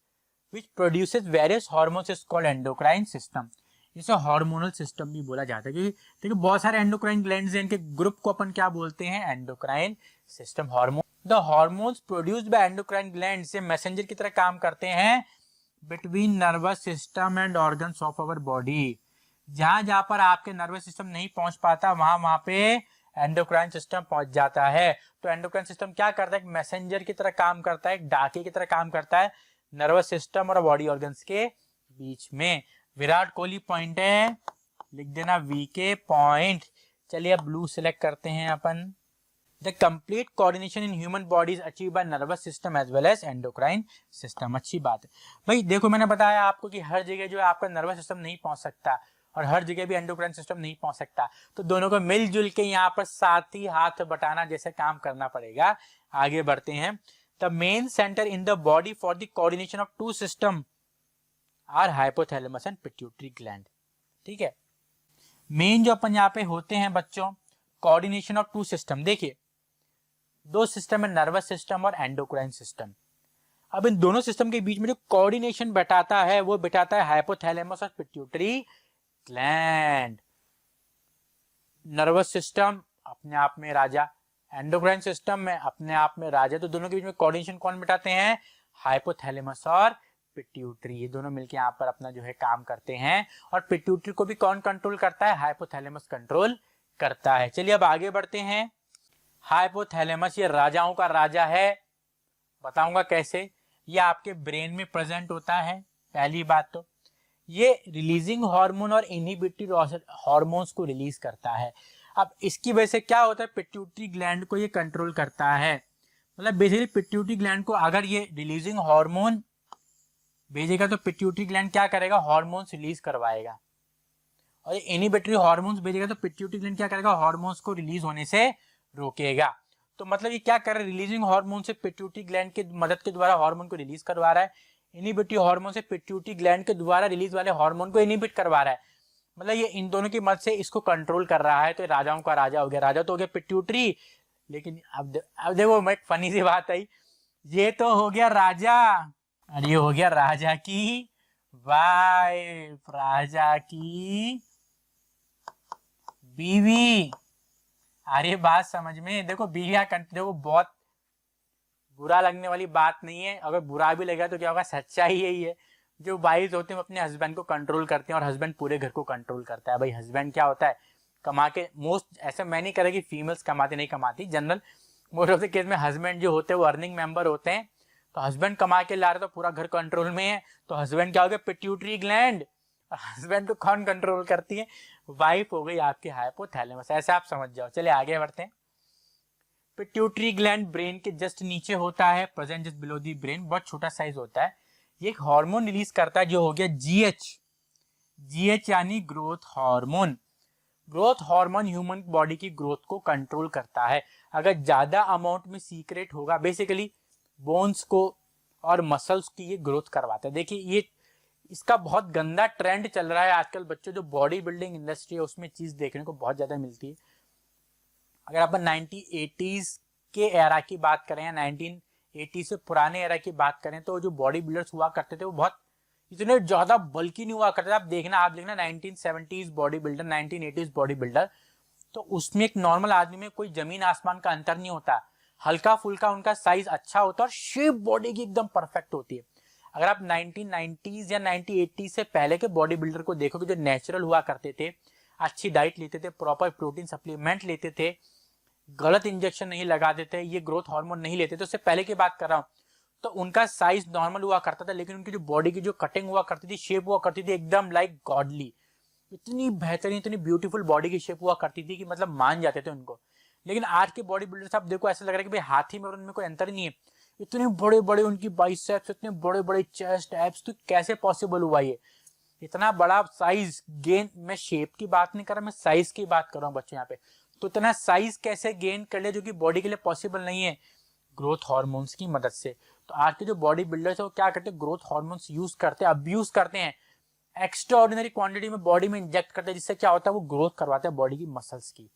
which produces various hormones is called endocrine system। इसे हार्मोनल सिस्टम भी बोला जाता है, क्योंकि देखिए बहुत सारे एंडोक्राइन ग्लैंड्स हैं, इनके ग्रुप को अपन क्या बोलते हैं, endocrine system. Hormone, the hormones produced by endocrine glands ये मैसेंजर की तरह काम करते हैं between nervous system and organs of our body. जहां जहां पर आपके नर्वस सिस्टम नहीं पहुंच पाता वहां पे एंडोक्राइन सिस्टम पहुंच जाता है। तो एंडोक्राइन सिस्टम क्या करता है, एक मैसेंजर की तरह काम करता है, एक डाके की तरह काम करता है नर्वस सिस्टम और बॉडी ऑर्गन्स के बीच में। विराट कोहली पॉइंट है, लिख देना वीके पॉइंट। चलिए अब ब्लू सिलेक्ट करते हैं अपन। The complete coordination in human body is achieve by nervous system as well as endocrine system. अच्छी बात है भाई। देखो मैंने बताया आपको कि हर जगह जो है आपका नर्वस सिस्टम नहीं पहुंच सकता और हर जगह भी एंडोक्राइन सिस्टम नहीं पहुंच सकता, तो दोनों को मिलजुल के यहाँ पर साथ ही हाथ बटाना जैसे काम करना पड़ेगा। आगे बढ़ते हैं। The main center in the body for the coordination of two system are hypothalamus and pituitary gland। ठीक है, मेन जो अपन यहाँ पे होते हैं बच्चों, कोऑर्डिनेशन ऑफ टू सिस्टम। देखिए दो सिस्टम है, नर्वस सिस्टम और एंडोक्राइन सिस्टम। अब इन दोनों सिस्टम के बीच में जो कोऑर्डिनेशन बैठाता है वो बैठाता है हाइपोथैलेमस और पिट्यूटरी ग्लैंड। नर्वस सिस्टम अपने आप में राजा, एंडोक्राइन सिस्टम में अपने आप में राजा। तो दोनों के बीच में कोऑर्डिनेशन कौन बिठाते हैं, हाइपोथैलेमस और पिट्यूटरी। ये दोनों मिलकर यहाँ पर अपना जो है काम करते हैं। और पिट्यूटरी को भी कौन कंट्रोल करता है, हाइपोथैलेमस कंट्रोल करता है। चलिए अब आगे बढ़ते हैं। हाइपोथैलेमस ये राजाओं का राजा है, बताऊंगा कैसे। ये आपके ब्रेन में प्रेजेंट होता है। पहली बात तो ये रिलीजिंग हार्मोन और इनहिबिटरी हार्मोन्स को रिलीज करता है। अब इसकी वजह से क्या होता है, पिट्यूटरी ग्लैंड को ये कंट्रोल करता है। मतलब बेसिकली पिट्यूटरी ग्लैंड को अगर ये रिलीजिंग हार्मोन भेजेगा तो पिट्यूटरी ग्लैंड क्या करेगा, हार्मोन्स रिलीज करवाएगा। और इनहिबिटरी हार्मोन्स भेजेगा तो पिट्यूटरी ग्लैंड क्या करेगा, हार्मोन्स को रिलीज होने से रोकेगा। तो मतलब ये क्या कर रहा है, रिलीजिंग हार्मोन से पिट्यूटरी ग्लैंड की मदद के द्वारा हार्मोन को रिलीज करवा रहा है, इनहिबिटरी हार्मोन से पिट्यूटरी ग्लैंड के द्वारा रिलीज वाले हार्मोन को इनहिबिट करवा रहा है। मतलब ये इन दोनों की मदद से इसको कंट्रोल कर रहा है। तो राजाओं का राजा हो गया, राजा तो हो गया पिट्यूटरी। लेकिन अब देखो मैं एक फनी सी बात आई, ये तो हो गया राजा और ये हो गया राजा की वाइफ, राजा की बीवी। अरे बात समझ में, देखो बीवियां, देखो बहुत बुरा लगने वाली बात नहीं है। अगर बुरा भी लगेगा तो क्या होगा, सच्चाई यही है। जो वाइफ होते हैं अपने हस्बैंड को कंट्रोल करते हैं और हस्बैंड पूरे घर को कंट्रोल करता है। भाई हस्बैंड क्या होता है, कमा के, मोस्ट ऐसा मैं नहीं कह रहा कि फीमेल्स कमाती नहीं कमाती, general most of the case में हस्बैंड जो होते हैं वो अर्निंग मेंबर होते हैं। तो हस्बैंड कमा के ला रहे तो पूरा घर कंट्रोल में है। तो हस्बैंड क्या हो गया, पिट्यूटरी ग्लैंड। हस्बैंड को कौन कंट्रोल करती है, वाइफ हो गई आपकी हाइपोथैलेमस। ऐसे आप समझ जाओ। चलिए आगे बढ़ते हैं। पिट्यूटरी ग्लैंड ब्रेन के जस्ट नीचे होता है, present just below the brain, बहुत छोटा साइज होता है। ये एक हार्मोन रिलीज करता है जो हो गया जीएच। जीएच यानी growth hormone. Growth hormone human body की ग्रोथ को कंट्रोल करता है। अगर ज्यादा अमाउंट में सीक्रेट होगा, बेसिकली बोन्स को और मसल्स की ये ग्रोथ करवाता है। देखिए ये इसका बहुत गंदा ट्रेंड चल रहा है आजकल बच्चों, जो बॉडी बिल्डिंग इंडस्ट्री है उसमें चीज देखने को बहुत ज्यादा मिलती है। अगर अपन 1980s के एरा की बात करें या 1980 से पुराने एरा की बात करें तो जो बॉडी बिल्डर्स हुआ करते थे वो बहुत इतने ज्यादा बल्कि नहीं हुआ करते थे। आप देखना 1970s body builder, 1980s body builder, तो उसमें एक नॉर्मल आदमी में कोई जमीन आसमान का अंतर नहीं होता। हल्का फुल्का उनका साइज अच्छा होता है और शेप बॉडी की एकदम परफेक्ट होती है। अगर आप 1990s या 1980 से पहले के बॉडी बिल्डर को देखोगे जो नेचुरल हुआ करते थे, अच्छी डाइट लेते थे, प्रॉपर प्रोटीन सप्लीमेंट लेते थे, गलत इंजेक्शन नहीं लगाते थे, ये ग्रोथ हार्मोन नहीं लेते थे, उससे पहले की बात कर रहा हूँ, तो उनका साइज नॉर्मल हुआ करता था। लेकिन उनकी जो बॉडी की जो कटिंग हुआ करती थी, शेप हुआ करती थी एकदम लाइक गॉडली, इतनी बेहतरीन, इतनी ब्यूटीफुल बॉडी की शेप हुआ करती थी कि मतलब मान जाते थे उनको। लेकिन आज के बॉडी बिल्डर्स आप देखो ऐसा लग रहा है कि भाई हाथी में और उनमें कोई अंतर नहीं है। इतने बड़े बड़े उनकी बाइसेप्स, इतने बड़े बड़े चेस्ट, एब्स, तो कैसे पॉसिबल हुआ ये इतना बड़ा साइज गेन। मैं शेप की बात नहीं कर रहा, मैं साइज की बात कर रहा हूँ बच्चों यहाँ पे। तो इतना साइज कैसे गेन कर ले जो कि बॉडी के लिए पॉसिबल नहीं है। ग्रोथ हार्मोन्स की मदद से। तो आज के जो बॉडी बिल्डर्स है वो क्या करते हैं, ग्रोथ हार्मोन्स यूज करते हैं, अब्यूज करते हैं, एक्स्ट्रा ऑर्डिनरी क्वांटिटी में बॉडी में इंजेक्ट करते हैं, जिससे क्या होता है वो ग्रोथ करवाते हैं बॉडी की मसल्स की।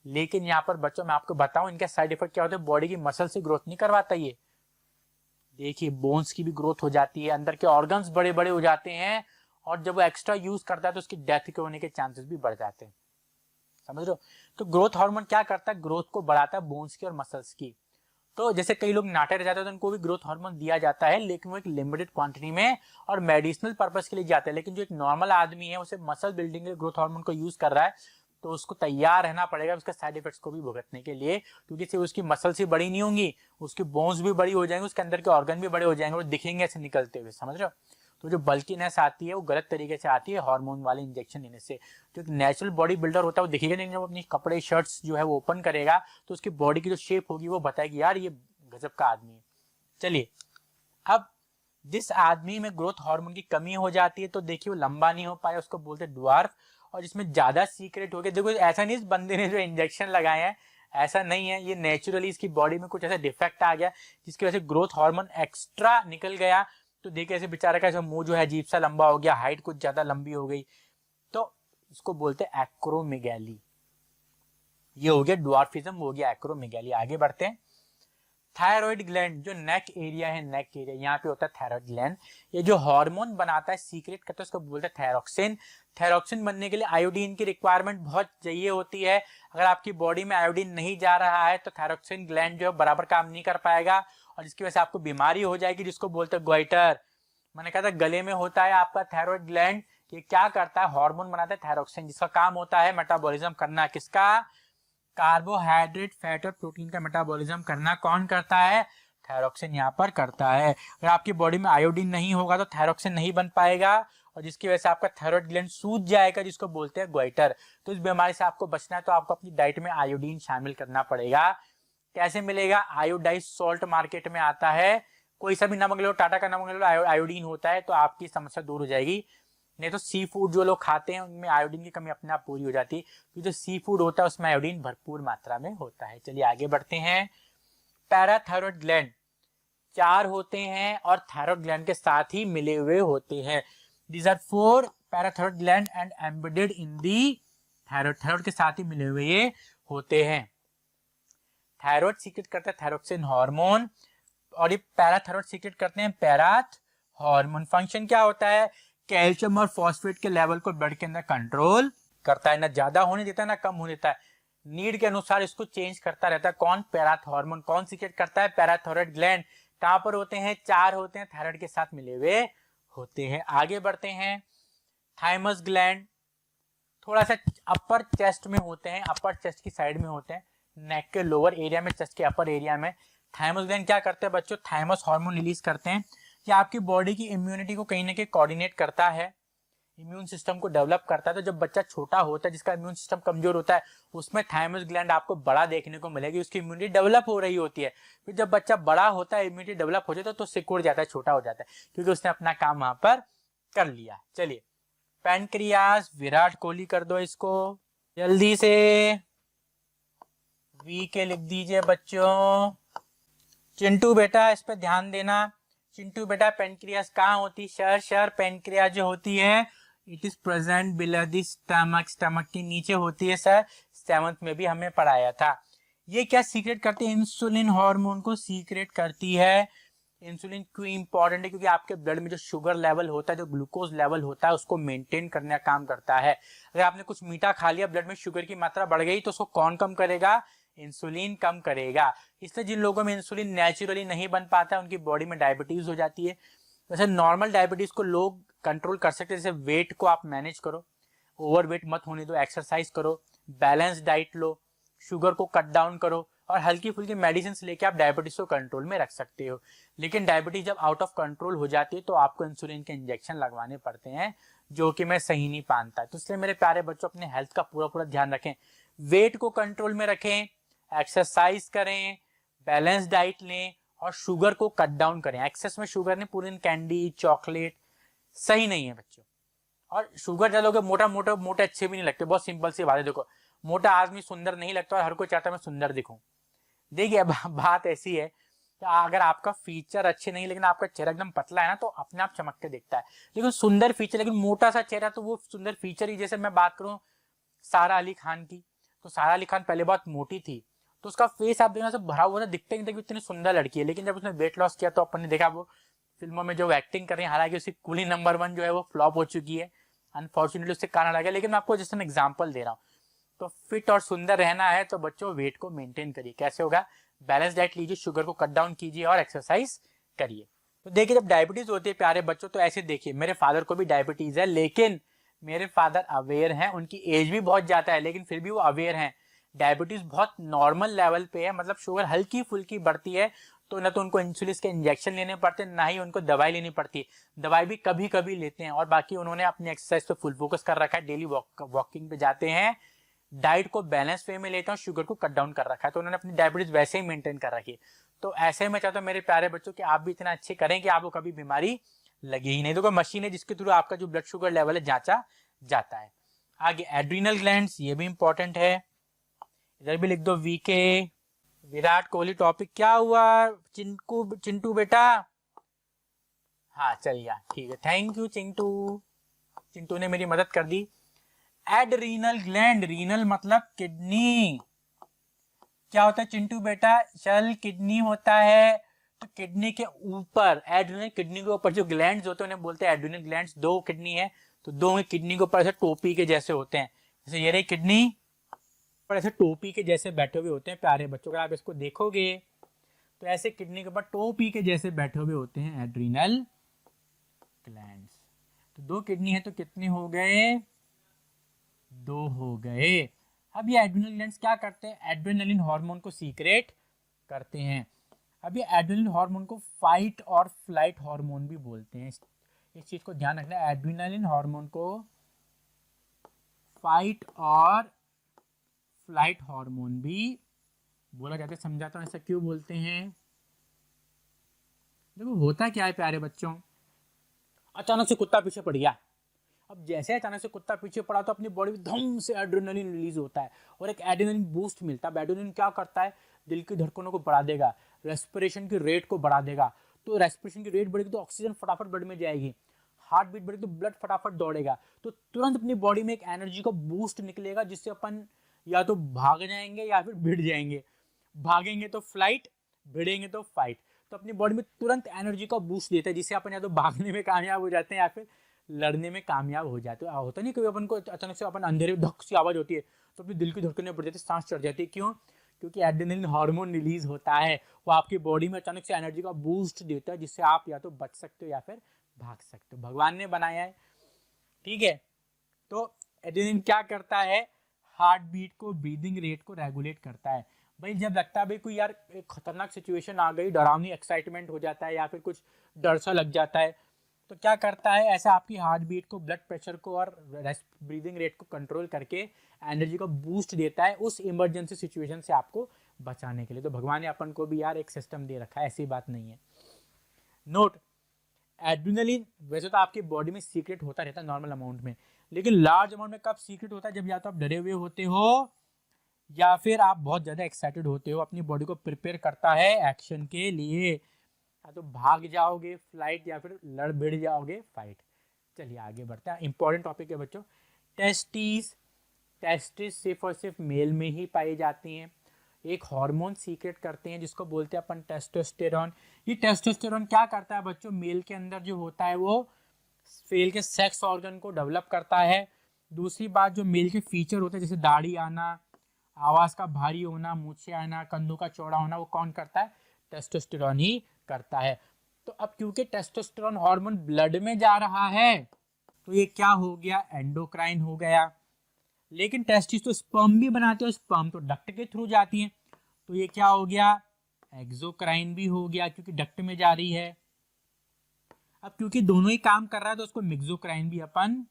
लेकिन यहाँ पर बच्चों मैं आपको बताऊं इनके साइड इफेक्ट क्या होते हैं, बॉडी की मसल से ग्रोथ नहीं करवाता ये। देखिए बोन्स की भी ग्रोथ हो जाती है, अंदर के ऑर्गन्स बड़े बड़े हो जाते हैं, और जब वो एक्स्ट्रा यूज करता है तो उसकी डेथ के होने के चांसेस भी बढ़ जाते हैं, समझ रहे हो। तो ग्रोथ हार्मोन क्या करता है, ग्रोथ को बढ़ाता है बोन्स की और मसल्स की। तो जैसे कई लोग नाटे रह जाते हैं तो उनको भी ग्रोथ हार्मोन दिया जाता है, लेकिन वो एक लिमिटेड क्वांटिटी में और मेडिसिनल पर्पस के लिए जाते हैं। लेकिन जो एक नॉर्मल आदमी है उसे मसल बिल्डिंग के ग्रोथ हार्मोन को यूज कर रहा है, तो उसको तैयार रहना पड़ेगा उसके साइड इफेक्ट्स को भी भुगतने के लिए, क्योंकि सिर्फ उसकी मसल्स ही बड़ी नहीं होंगी, उसकी बोन्स भी बड़ी हो जाएंगे, उसके अंदर के ऑर्गन भी बड़े हो जाएंगे और दिखेंगे ऐसे निकलते हुए, समझ रहे हो। तो जो बल्कीनेस आती है वो गलत तरीके से आती है हार्मोन वाले इंजेक्शन लेने से। जो एक नेचुरल बॉडी बिल्डर होता है वो दिखेगा नहीं, जब अपनी कपड़े शर्ट्स जो है वो ओपन करेगा तो उसकी बॉडी की जो शेप होगी वो बताएगी यार ये गजब का आदमी है। चलिए, अब जिस आदमी में ग्रोथ हार्मोन की कमी हो जाती है तो देखिए वो लंबा नहीं हो पाया, उसको बोलते हैं ड्वार्फ। और जिसमें ज्यादा सीक्रेट हो गया, देखो ऐसा नहीं इस बंदे ने जो इंजेक्शन लगाए हैं ऐसा नहीं है, ये नेचुरली इसकी बॉडी में कुछ ऐसा डिफेक्ट आ गया जिसकी वजह से ग्रोथ हार्मोन एक्स्ट्रा निकल गया। तो देखिए ऐसे बेचारा का मुंह जो है अजीब सा लंबा हो गया, हाइट कुछ ज्यादा लंबी हो गई, तो इसको बोलते हैं एक्रोमेगैली। ये हो गया ड्वार्फिज्म, हो गया एक्रोमेगैली। आगे बढ़ते हैं। थायराइड ग्लैंड, जो नेक एरिया है, नेक एरिया यहाँ पे होता है थायराइड ग्लैंड। ये जो हार्मोन बनाता है, सीक्रेट करता है, उसको बोलते हैं थायरोक्सिन। थायरोक्सिन बनने के लिए आयोडीन की रिक्वायरमेंट बहुत चाहिए होती है। अगर आपकी बॉडी में आयोडीन नहीं जा रहा है तो थायरोक्सिन ग्लैंड जो है बराबर काम नहीं कर पाएगा, और जिसकी वजह से आपको बीमारी हो जाएगी जिसको बोलते हैं गोइटर। मैंने कहा था गले में होता है आपका थायराइड ग्लैंड। ये क्या करता है, हार्मोन बनाता है थायरोक्सिन, जिसका काम होता है मेटाबॉलिज्म करना। किसका, कार्बोहाइड्रेट, फैट और प्रोटीन का मेटाबॉलिज्म करना कौन करता है, थायरोक्सिन यहाँ पर करता है। अगर आपकी बॉडी में आयोडीन नहीं होगा तो थायरोक्सिन नहीं बन पाएगा, और जिसकी वजह से आपका थायराइड ग्लैंड सूज जाएगा, जिसको बोलते हैं गोइटर। तो इस बीमारी से आपको बचना है तो आपको अपनी डाइट में आयोडीन शामिल करना पड़ेगा। कैसे मिलेगा, आयोडाइज सॉल्ट मार्केट में आता है, कोई सा भी नमक ले लो, टाटा का नमक ले लो, आयोडीन होता है, तो आपकी समस्या दूर हो जाएगी। नहीं तो सी फूड जो लोग खाते हैं उनमें आयोडीन की कमी अपने आप पूरी हो जाती है, क्योंकि जो सी फूड होता है उसमें आयोडीन भरपूर मात्रा में होता है। चलिए आगे बढ़ते हैं। पैराथायरॉयड ग्लैंड 4 होते हैं और थायराइड ग्लैंड के साथ ही मिले हुए होते हैं। These are 4 parathyroid gland and embedded in the thyroid. Thyroid के साथ ही मिले हुए ये होते हैं। थायराइड सीक्रेट करता है थायरोक्सिन हार्मोन, और ये पैराथायराइड सीक्रेट करते हैं पैराथ हार्मोन। फंक्शन क्या होता है, कैल्शियम और फॉस्फेट के लेवल को ब्लड के अंदर कंट्रोल करता है, ना ज्यादा होने देता है ना कम होने देता है, नीड के अनुसार इसको चेंज करता रहता है। कौन, पैराथ हार्मोन। कौन सीक्रेट करता है, पैराथायराइड ग्लैंड। कहां पर होते हैं, 4 होते हैं, थायराइड के साथ मिले हुए होते हैं। आगे बढ़ते हैं। थाइमस ग्लैंड थोड़ा सा अपर चेस्ट में होते हैं, अपर चेस्ट की साइड में होते हैं, नेक के लोअर एरिया में, चेस्ट के अपर एरिया में। थाइमस ग्लैंड क्या करते हैं बच्चों, थाइमस हार्मोन रिलीज करते हैं। ये आपकी बॉडी की इम्यूनिटी को कहीं ना कहीं कोऑर्डिनेट करता है, इम्यून सिस्टम को डेवलप करता है। तो जब बच्चा छोटा होता है, जिसका इम्यून सिस्टम कमजोर होता है, उसमें थाइमस ग्लैंड आपको बड़ा देखने को मिलेगी, उसकी इम्यूनिटी डेवलप हो रही होती है। फिर जब बच्चा बड़ा होता है, इम्यूनिटी डेवलप हो जाता है, तो सिकुड़ जाता है, छोटा हो जाता है, क्योंकि उसने अपना काम वहां पर कर लिया। चलिए, पैनक्रियास, विराट कोहली कर दो इसको जल्दी से, वी के लिख दीजिए बच्चों। चिंटू बेटा इस पे ध्यान देना। चिंटू बेटा, पेनक्रियास कहाँ होती है, शर पेनक्रियास जो होती है it is present below the stomach, stomach के नीचे होती है सर, 7th में भी हमें पढ़ाया था। ये क्या सीक्रेट करती है, इंसुलिन हार्मोन को सीक्रेट करती है। इंसुलिन क्यों इंपॉर्टेंट है, क्योंकि आपके ब्लड में जो शुगर लेवल होता है, जो ग्लूकोज लेवल होता है, उसको मेंटेन करने का काम करता है। अगर आपने कुछ मीठा खा लिया, ब्लड में शुगर की मात्रा बढ़ गई, तो उसको कौन कम करेगा, इंसुलिन कम करेगा। इसलिए जिन लोगों में इंसुलिन नेचुरली नहीं बन पाता, उनकी बॉडी में डायबिटीज हो जाती है। वैसे नॉर्मल डायबिटीज को लोग कंट्रोल कर सकते हैं, जैसे वेट को आप मैनेज करो, ओवरवेट मत होने दो, एक्सरसाइज करो, बैलेंस डाइट लो, शुगर को कट डाउन करो, और हल्की फुल्की मेडिसिन लेके आप डायबिटीज को कंट्रोल में रख सकते हो। लेकिन डायबिटीज जब आउट ऑफ कंट्रोल हो जाती है तो आपको इंसुलिन के इंजेक्शन लगवाने पड़ते हैं, जो कि मैं सही नहीं मानता। तो इसलिए मेरे प्यारे बच्चों, अपने हेल्थ का पूरा ध्यान रखें, वेट को कंट्रोल में रखें, एक्सरसाइज करें, बैलेंस डाइट लें, और शुगर को कट डाउन करें। एक्सेस में शुगर नहीं, पूरी कैंडी चॉकलेट सही नहीं है बच्चों। और शुगर चलोगे, मोटे अच्छे भी नहीं लगते। बहुत सिंपल सी बात है, देखो मोटा आदमी सुंदर नहीं लगता, और हर कोई चाहता है मैं सुंदर दिखूं। देखिए बात ऐसी है, अगर आपका फीचर अच्छे नहीं लेकिन आपका चेहरा एकदम पतला है ना तो अपने आप चमक के दिखता है। लेकिन सुंदर फीचर लेकिन मोटा सा चेहरा तो वो सुंदर फीचर ही, जैसे मैं बात करूं सारा अली खान की, तो सारा अली खान पहले बहुत मोटी थी तो उसका फेस आप देखना सब भरा हुआ था, दिखते नहीं था कि इतनी सुंदर लड़की है। लेकिन जब उसने वेट लॉस किया तो अपन ने देखा वो फिल्मों में जो एक्टिंग कर रही है, हालांकि उसकी कूली नंबर 1 जो है वो फ्लॉप हो चुकी है, अनफॉर्चुनेटली उससे कारण आ गया। लेकिन मैं आपको जैसे मैं एग्जाम्पल दे रहा हूँ, तो फिट और सुंदर रहना है तो बच्चों वेट को मेंटेन करिए। कैसे होगा? बैलेंस डाइट लीजिए, शुगर को कट डाउन कीजिए और एक्सरसाइज करिए। तो देखिए जब डायबिटीज होती है प्यारे बच्चों, तो ऐसे देखिए मेरे फादर को भी डायबिटीज है, लेकिन मेरे फादर अवेयर हैं, उनकी एज भी बहुत ज्यादा है लेकिन फिर भी वो अवेयर हैं। डायबिटीज बहुत नॉर्मल लेवल पे है, मतलब शुगर हल्की फुल्की बढ़ती है तो ना तो उनको इंसुलिन के इंजेक्शन लेने पड़ते हैं, ना ही उनको दवाई लेनी पड़ती है। दवाई भी कभी कभी लेते हैं, और बाकी उन्होंने अपनी एक्सरसाइज पे फुल फोकस कर रखा है, डेली वॉकिंग पे जाते हैं, डाइट को बैलेंस वे में लेते हैं, शुगर को कट डाउन कर रखा है, तो उन्होंने अपनी डायबिटीज वैसे ही मेंटेन कर रखी है। तो ऐसे में चाहता हूँ मेरे प्यारे बच्चों कि आप भी इतना अच्छे करें कि आपको कभी बीमारी लगे ही नहीं। तो कोई मशीन है जिसके थ्रू आपका जो ब्लड शुगर लेवल है जांचा जाता है। आगे एड्रीनल ग्लैंड्स, ये भी इंपॉर्टेंट है, इधर भी लिख दो वीके। विराट कोहली टॉपिक क्या हुआ चिंटू बेटा? हाँ चल गया, ठीक है, थैंक यू चिंटू, चिंटू ने मेरी मदद कर दी। एड्रीनल ग्लैंड, रीनल मतलब किडनी, क्या होता है चिंटू बेटा? चल किडनी होता है, तो किडनी के ऊपर एड्रीनल, किडनी के ऊपर जो ग्लैंड्स होते हैं उन्हें बोलते हैं एड्रीनल ग्लैंड्स। 2 किडनी है तो 2 किडनी के ऊपर ऐसे टोपी के जैसे होते हैं, जैसे ये रही किडनी पर ऐसे टोपी के जैसे बैठे हुए होते हैं प्यारे बच्चों। अगर आप इसको देखोगे तो ऐसे किडनी के ऊपर टोपी के जैसे बैठे हुए होते हैं एड्रीनल ग्लैंड्स। तो 2 किडनी है तो कितने हो गए? 2 हो गए। अब ये एड्रिनल ग्लैंड्स क्या करते हैं? एड्रेनलिन हार्मोन को सीक्रेट करते हैं। अब ये एड्रेनलिन हार्मोन को फाइट और फ्लाइट हार्मोन भी बोलते हैं, इस चीज को ध्यान रखना है। एड्रेनलिन हार्मोन को फाइट और फ्लाइट हार्मोन भी बोला जाता है। समझाता हूं ऐसा क्यों बोलते हैं। देखो होता क्या है प्यारे बच्चों, अचानक से कुत्ता पीछे पड़ गया, अब जैसे अचानक से कुत्ता पीछे पड़ा तो अपनी बॉडी में धम से एड्रेनलिन रिलीज होता है और एक एड्रेनलिन बूस्ट मिलता है। एड्रेनलिन क्या करता है? दिल की धड़कनों को बढ़ा देगा, रेस्पिरेशन की रेट को बढ़ा देगा। तो रेस्पिरेशन की रेट बढ़ेगी तो ऑक्सीजन फटाफट ब्लड में जाएगी, हार्ट बीट बढ़ेगी तो ब्लड फटाफट दौड़ेगा, तो तुरंत अपनी बॉडी में एक एनर्जी का बूस्ट निकलेगा जिससे अपन या तो भाग जाएंगे या फिर भिड़ जाएंगे। भागेंगे तो फ्लाइट, भिड़ेंगे तो फाइट। तो अपनी बॉडी में तुरंत एनर्जी का बूस्ट देता है जिससे अपन या तो भागने में कामयाब हो जाते हैं या फिर लड़ने में कामयाब हो जाते हो। होता नहीं कभी अपन को अचानक से अपन अंधेरे में धक सी आवाज होती है तो अपनी दिल की धड़कनें बढ़ जाती है, सांस चढ़ जाती है। क्यों? क्योंकि एड्रेनलिन हार्मोन रिलीज होता है, वो आपकी बॉडी में अचानक से एनर्जी का बूस्ट देता है जिससे आप या तो बच सकते हो या फिर भाग सकते हो। भगवान ने बनाया है, ठीक है। तो एड्रेनलिन क्या करता है? हार्ट बीट को, ब्रीदिंग रेट को रेगुलेट करता है। भाई जब लगता है भाई कोई यार एक खतरनाक सिचुएशन आ गई, डरावनी एक्साइटमेंट हो जाता है या फिर कुछ डर सा लग जाता है, तो क्या करता है? ऐसा आपकी हार्ट बीट को, ब्लड प्रेशर को और ब्रीदिंग रेट को कंट्रोल करके एनर्जी को बूस्ट देता है उस इमरजेंसी सिचुएशन से आपको बचाने के लिए। तो भगवान ने अपन को भी यार एक सिस्टम दे रखा है, ऐसी बात नहीं है। नोट, एड्रेनलिन वैसे तो आपकी बॉडी में सीक्रेट होता रहता है नॉर्मल अमाउंट में, लेकिन लार्ज अमाउंट में कब सीक्रेट होता है? जब या तो आप डरे हुए होते हो या फिर आप बहुत ज्यादा एक्साइटेड होते हो, अपनी बॉडी को प्रिपेयर करता है एक्शन के लिए, या तो भाग जाओगे फ्लाइट या फिर लड़ भिड़ जाओगे फाइट। चलिए आगे बढ़ते हैं, इंपॉर्टेंट टॉपिक है बच्चों। टेस्टिस, टेस्टिस सिर्फ और सिर्फ मेल में ही पाई जाती हैं। एक हार्मोन सीक्रेट करते हैं जिसको बोलते हैं अपन टेस्टोस्टेरॉन। ये टेस्टोस्टेरॉन क्या करता है बच्चों? मेल के अंदर जो होता है वो फेल के सेक्स ऑर्गन को डेवलप करता है। दूसरी बात, जो मेल के फीचर होते हैं जैसे दाढ़ी आना, आवाज का भारी होना, मूछें आना, कंधों का चौड़ा होना, वो कौन करता है? टेस्टोस्टेरॉन ही करता है। तो अब क्योंकि टेस्टोस्टेरॉन हार्मोन ब्लड में जा रहा है तो ये क्या हो गया? एंडोक्राइन हो गया। लेकिन टेस्टिस तो स्पर्म भी बनाते हैं, स्पर्म तो डक्ट के थ्रू जाती है, तो ये क्या हो गया? एक्सोक्राइन भी हो गया क्योंकि डक्ट में जा रही है। अब क्योंकि दोनों ही काम कर रहा है तो उसको मिक्सोक्राइन भी अपन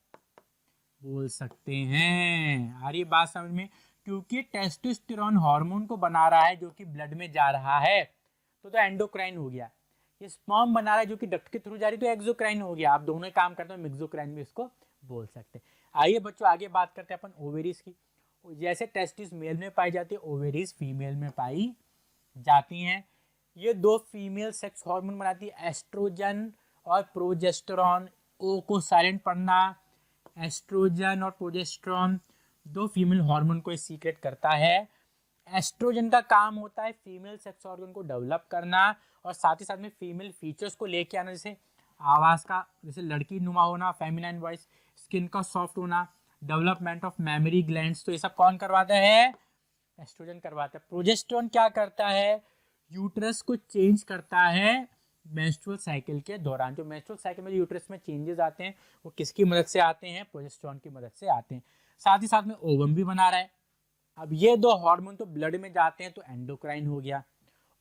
बोल सकते हैं। आ रही बात समझ में? क्योंकि टेस्टोस्टेरॉन हार्मोन को बना रहा है जो कि ब्लड में जा रहा है तो एंडोक्राइन हो गया। ये स्पर्म बना रहा है जो कि डक्ट के थ्रू जा रही तो एक्सोक्राइन हो गया। आप दोनों ही काम करते हो, मिक्सोक्राइन भी इसको बोल सकते हैं। आइए बच्चों आगे बात करते हैं अपन ओवेरीज की। जैसे टेस्टिस मेल में पाई जाती है, ओवेरीज फीमेल में पाई जाती हैं। ये दो फीमेल सेक्स हार्मोन बनाती है, एस्ट्रोजन और प्रोजेस्टेरॉन। ओ को साइलेंट पढ़ना, एस्ट्रोजन और प्रोजेस्टेरॉन दो फीमेल हार्मोन को सीक्रेट करता है। एस्ट्रोजन का काम होता है फीमेल सेक्स ऑर्गन को डेवलप करना और साथ ही साथ में फीमेल फीचर्स को लेके आना, जैसे आवाज़ का, जैसे लड़की नुमा होना, फेमिनाइन वॉइस, स्किन का सॉफ्ट होना, डेवलपमेंट ऑफ मेमोरी ग्लैंड्स, तो ये सब कौन करवाता है? एस्ट्रोजन करवाता है। प्रोजेस्टेरॉन क्या करता है? यूट्रस को चेंज करता है मेंस्ट्रुअल साइकिल के दौरान। जो मेंस्ट्रुअल साइकिल में यूट्रस में चेंजेस आते हैं वो किसकी मदद से आते हैं? प्रोजेस्टेरॉन की मदद से आते हैं। साथ ही साथ में ओवम भी बना रहा है। अब ये दो हार्मोन तो ब्लड में जाते हैं तो एंडोक्राइन हो गया,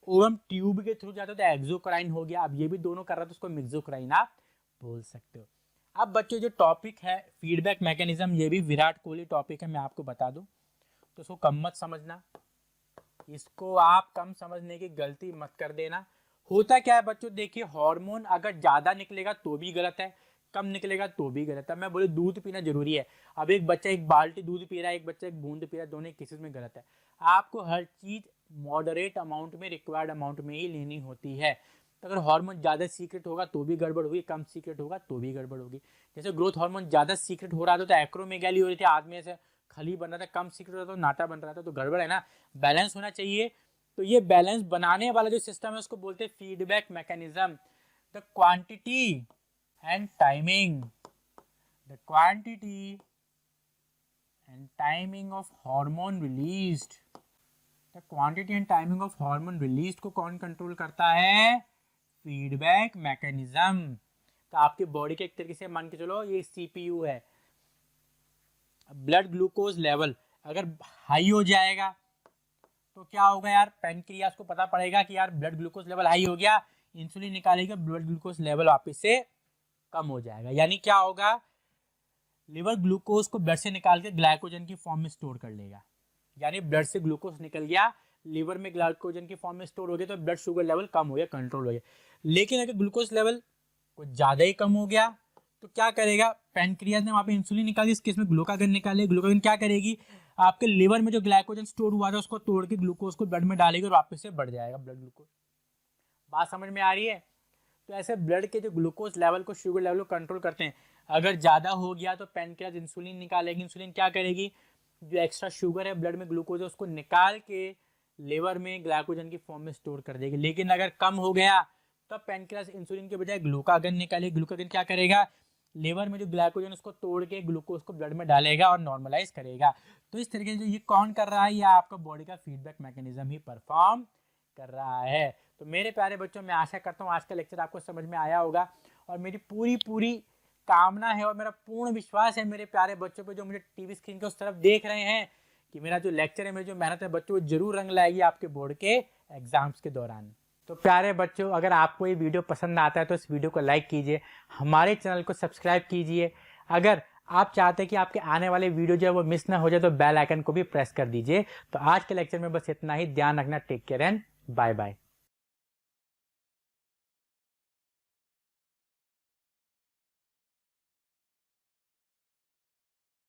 ओवम ट्यूब के थ्रू जाता है तो एक्सोक्राइन हो गया। अब ये भी दोनों कर रहा है तो उसको मिक्सोक्राइन आप बोल सकते हो। अब बच्चों जो टॉपिक है फीडबैक मैकेनिज्म, ये भी विराट कोहली टॉपिक है, मैं आपको बता दूं तो इसको कम मत समझना, इसको आप कम समझने की गलती मत कर देना। होता क्या है बच्चों, देखिए हार्मोन अगर ज़्यादा निकलेगा तो भी गलत है, कम निकलेगा तो भी गलत है। मैं बोले दूध पीना जरूरी है, अब एक बच्चा एक बाल्टी दूध पी रहा है, एक बच्चा एक बूंद पी रहा है, दोनों केसेस में गलत है। आपको हर चीज़ मॉडरेट अमाउंट में, रिक्वायर्ड अमाउंट में ही लेनी होती है। तो अगर हार्मोन ज़्यादा सीक्रेट होगा तो भी गड़बड़ होगी, कम सीक्रेट होगा तो भी गड़बड़ होगी। जैसे ग्रोथ हार्मोन ज़्यादा सीक्रेट हो रहा था तो एक्रोमेगाली हो रही थी, आदमी से खली बन रहा था, कम सीक्रेट हो रहा था तो नाटा बन रहा था, तो गड़बड़ है ना। बैलेंस होना चाहिए। तो ये बैलेंस बनाने वाला जो सिस्टम है उसको बोलते हैं feedback mechanism. The quantity and timing, the quantity and timing of hormone released, the quantity and timing of hormone released को कौन कंट्रोल करता है? Feedback mechanism. तो आपकी बॉडी के एक तरीके से मान के चलो ये CPU है। ब्लड ग्लूकोज लेवल अगर हाई हो जाएगा तो क्या होगा यार, पैनक्रियास को पता पड़ेगा कि यार ब्लड ग्लूकोज लेवल हाई हो गया, इंसुलिन निकालेगा, ब्लड ग्लूकोज लेवल वापस से कम हो जाएगा। यानी क्या होगा, लिवर ग्लूकोज को ब्लड से निकाल के ग्लाइकोजन की फॉर्म में स्टोर कर लेगा। यानी ब्लड से ग्लूकोज निकल गया, लिवर में ग्लाइकोजन की फॉर्म में स्टोर हो गया, तो ब्लड शुगर लेवल कम हो गया, कंट्रोल हो गया। लेकिन अगर ग्लूकोज लेवल कुछ ज़्यादा ही कम हो गया तो क्या करेगा, पैनक्रियाज ने वहाँ पे इंसुलिन निकाली, इस केस में ग्लूकागन निकाले, ग्लूकागन क्या करेगी, आपके लिवर में जो ग्लाइकोजन स्टोर हुआ था उसको तोड़ के ग्लूकोज को ब्लड में डालेगी और वापस से बढ़ जाएगा ब्लड ग्लूकोज। बात समझ में आ रही है? तो ऐसे ब्लड के जो ग्लूकोज लेवल को, शुगर लेवल को कंट्रोल करते हैं। अगर ज़्यादा हो गया तो पैनक्रियाज इंसुलिन निकालेगी, इंसुलिन क्या करेगी, जो एक्स्ट्रा शुगर है ब्लड में ग्लूकोज है उसको निकाल के लिवर में ग्लाइकोजन की फॉर्म में स्टोर कर देगी। लेकिन अगर कम हो गया तब पैनक्रियाज इंसुलिन के बजाय ग्लूकागन निकालेगी। ग्लूकागन क्या करेगा, लिवर में जो ग्लाइकोजन उसको तोड़ के ग्लूकोज को ब्लड में डालेगा और नॉर्मलाइज करेगा। तो इस तरीके से ये कौन कर रहा है, या आपका बॉडी का फीडबैक मैकेनिज्म ही परफॉर्म कर रहा है। तो मेरे प्यारे बच्चों, मैं आशा करता हूँ आज का लेक्चर आपको समझ में आया होगा, और मेरी पूरी कामना है और मेरा पूर्ण विश्वास है मेरे प्यारे बच्चों पे जो मुझे टीवी स्क्रीन के उस तरफ देख रहे हैं कि मेरा जो लेक्चर है, मेरी जो मेहनत है बच्चों, जरूर रंग लाएगी आपके बोर्ड के एग्जाम्स के दौरान। तो प्यारे बच्चों, अगर आपको ये वीडियो पसंद आता है तो इस वीडियो को लाइक कीजिए, हमारे चैनल को सब्सक्राइब कीजिए। अगर आप चाहते हैं कि आपके आने वाले वीडियो जो है वो मिस ना हो जाए तो बेल आइकन को भी प्रेस कर दीजिए। तो आज के लेक्चर में बस इतना ही, ध्यान रखना, take care and bye bye.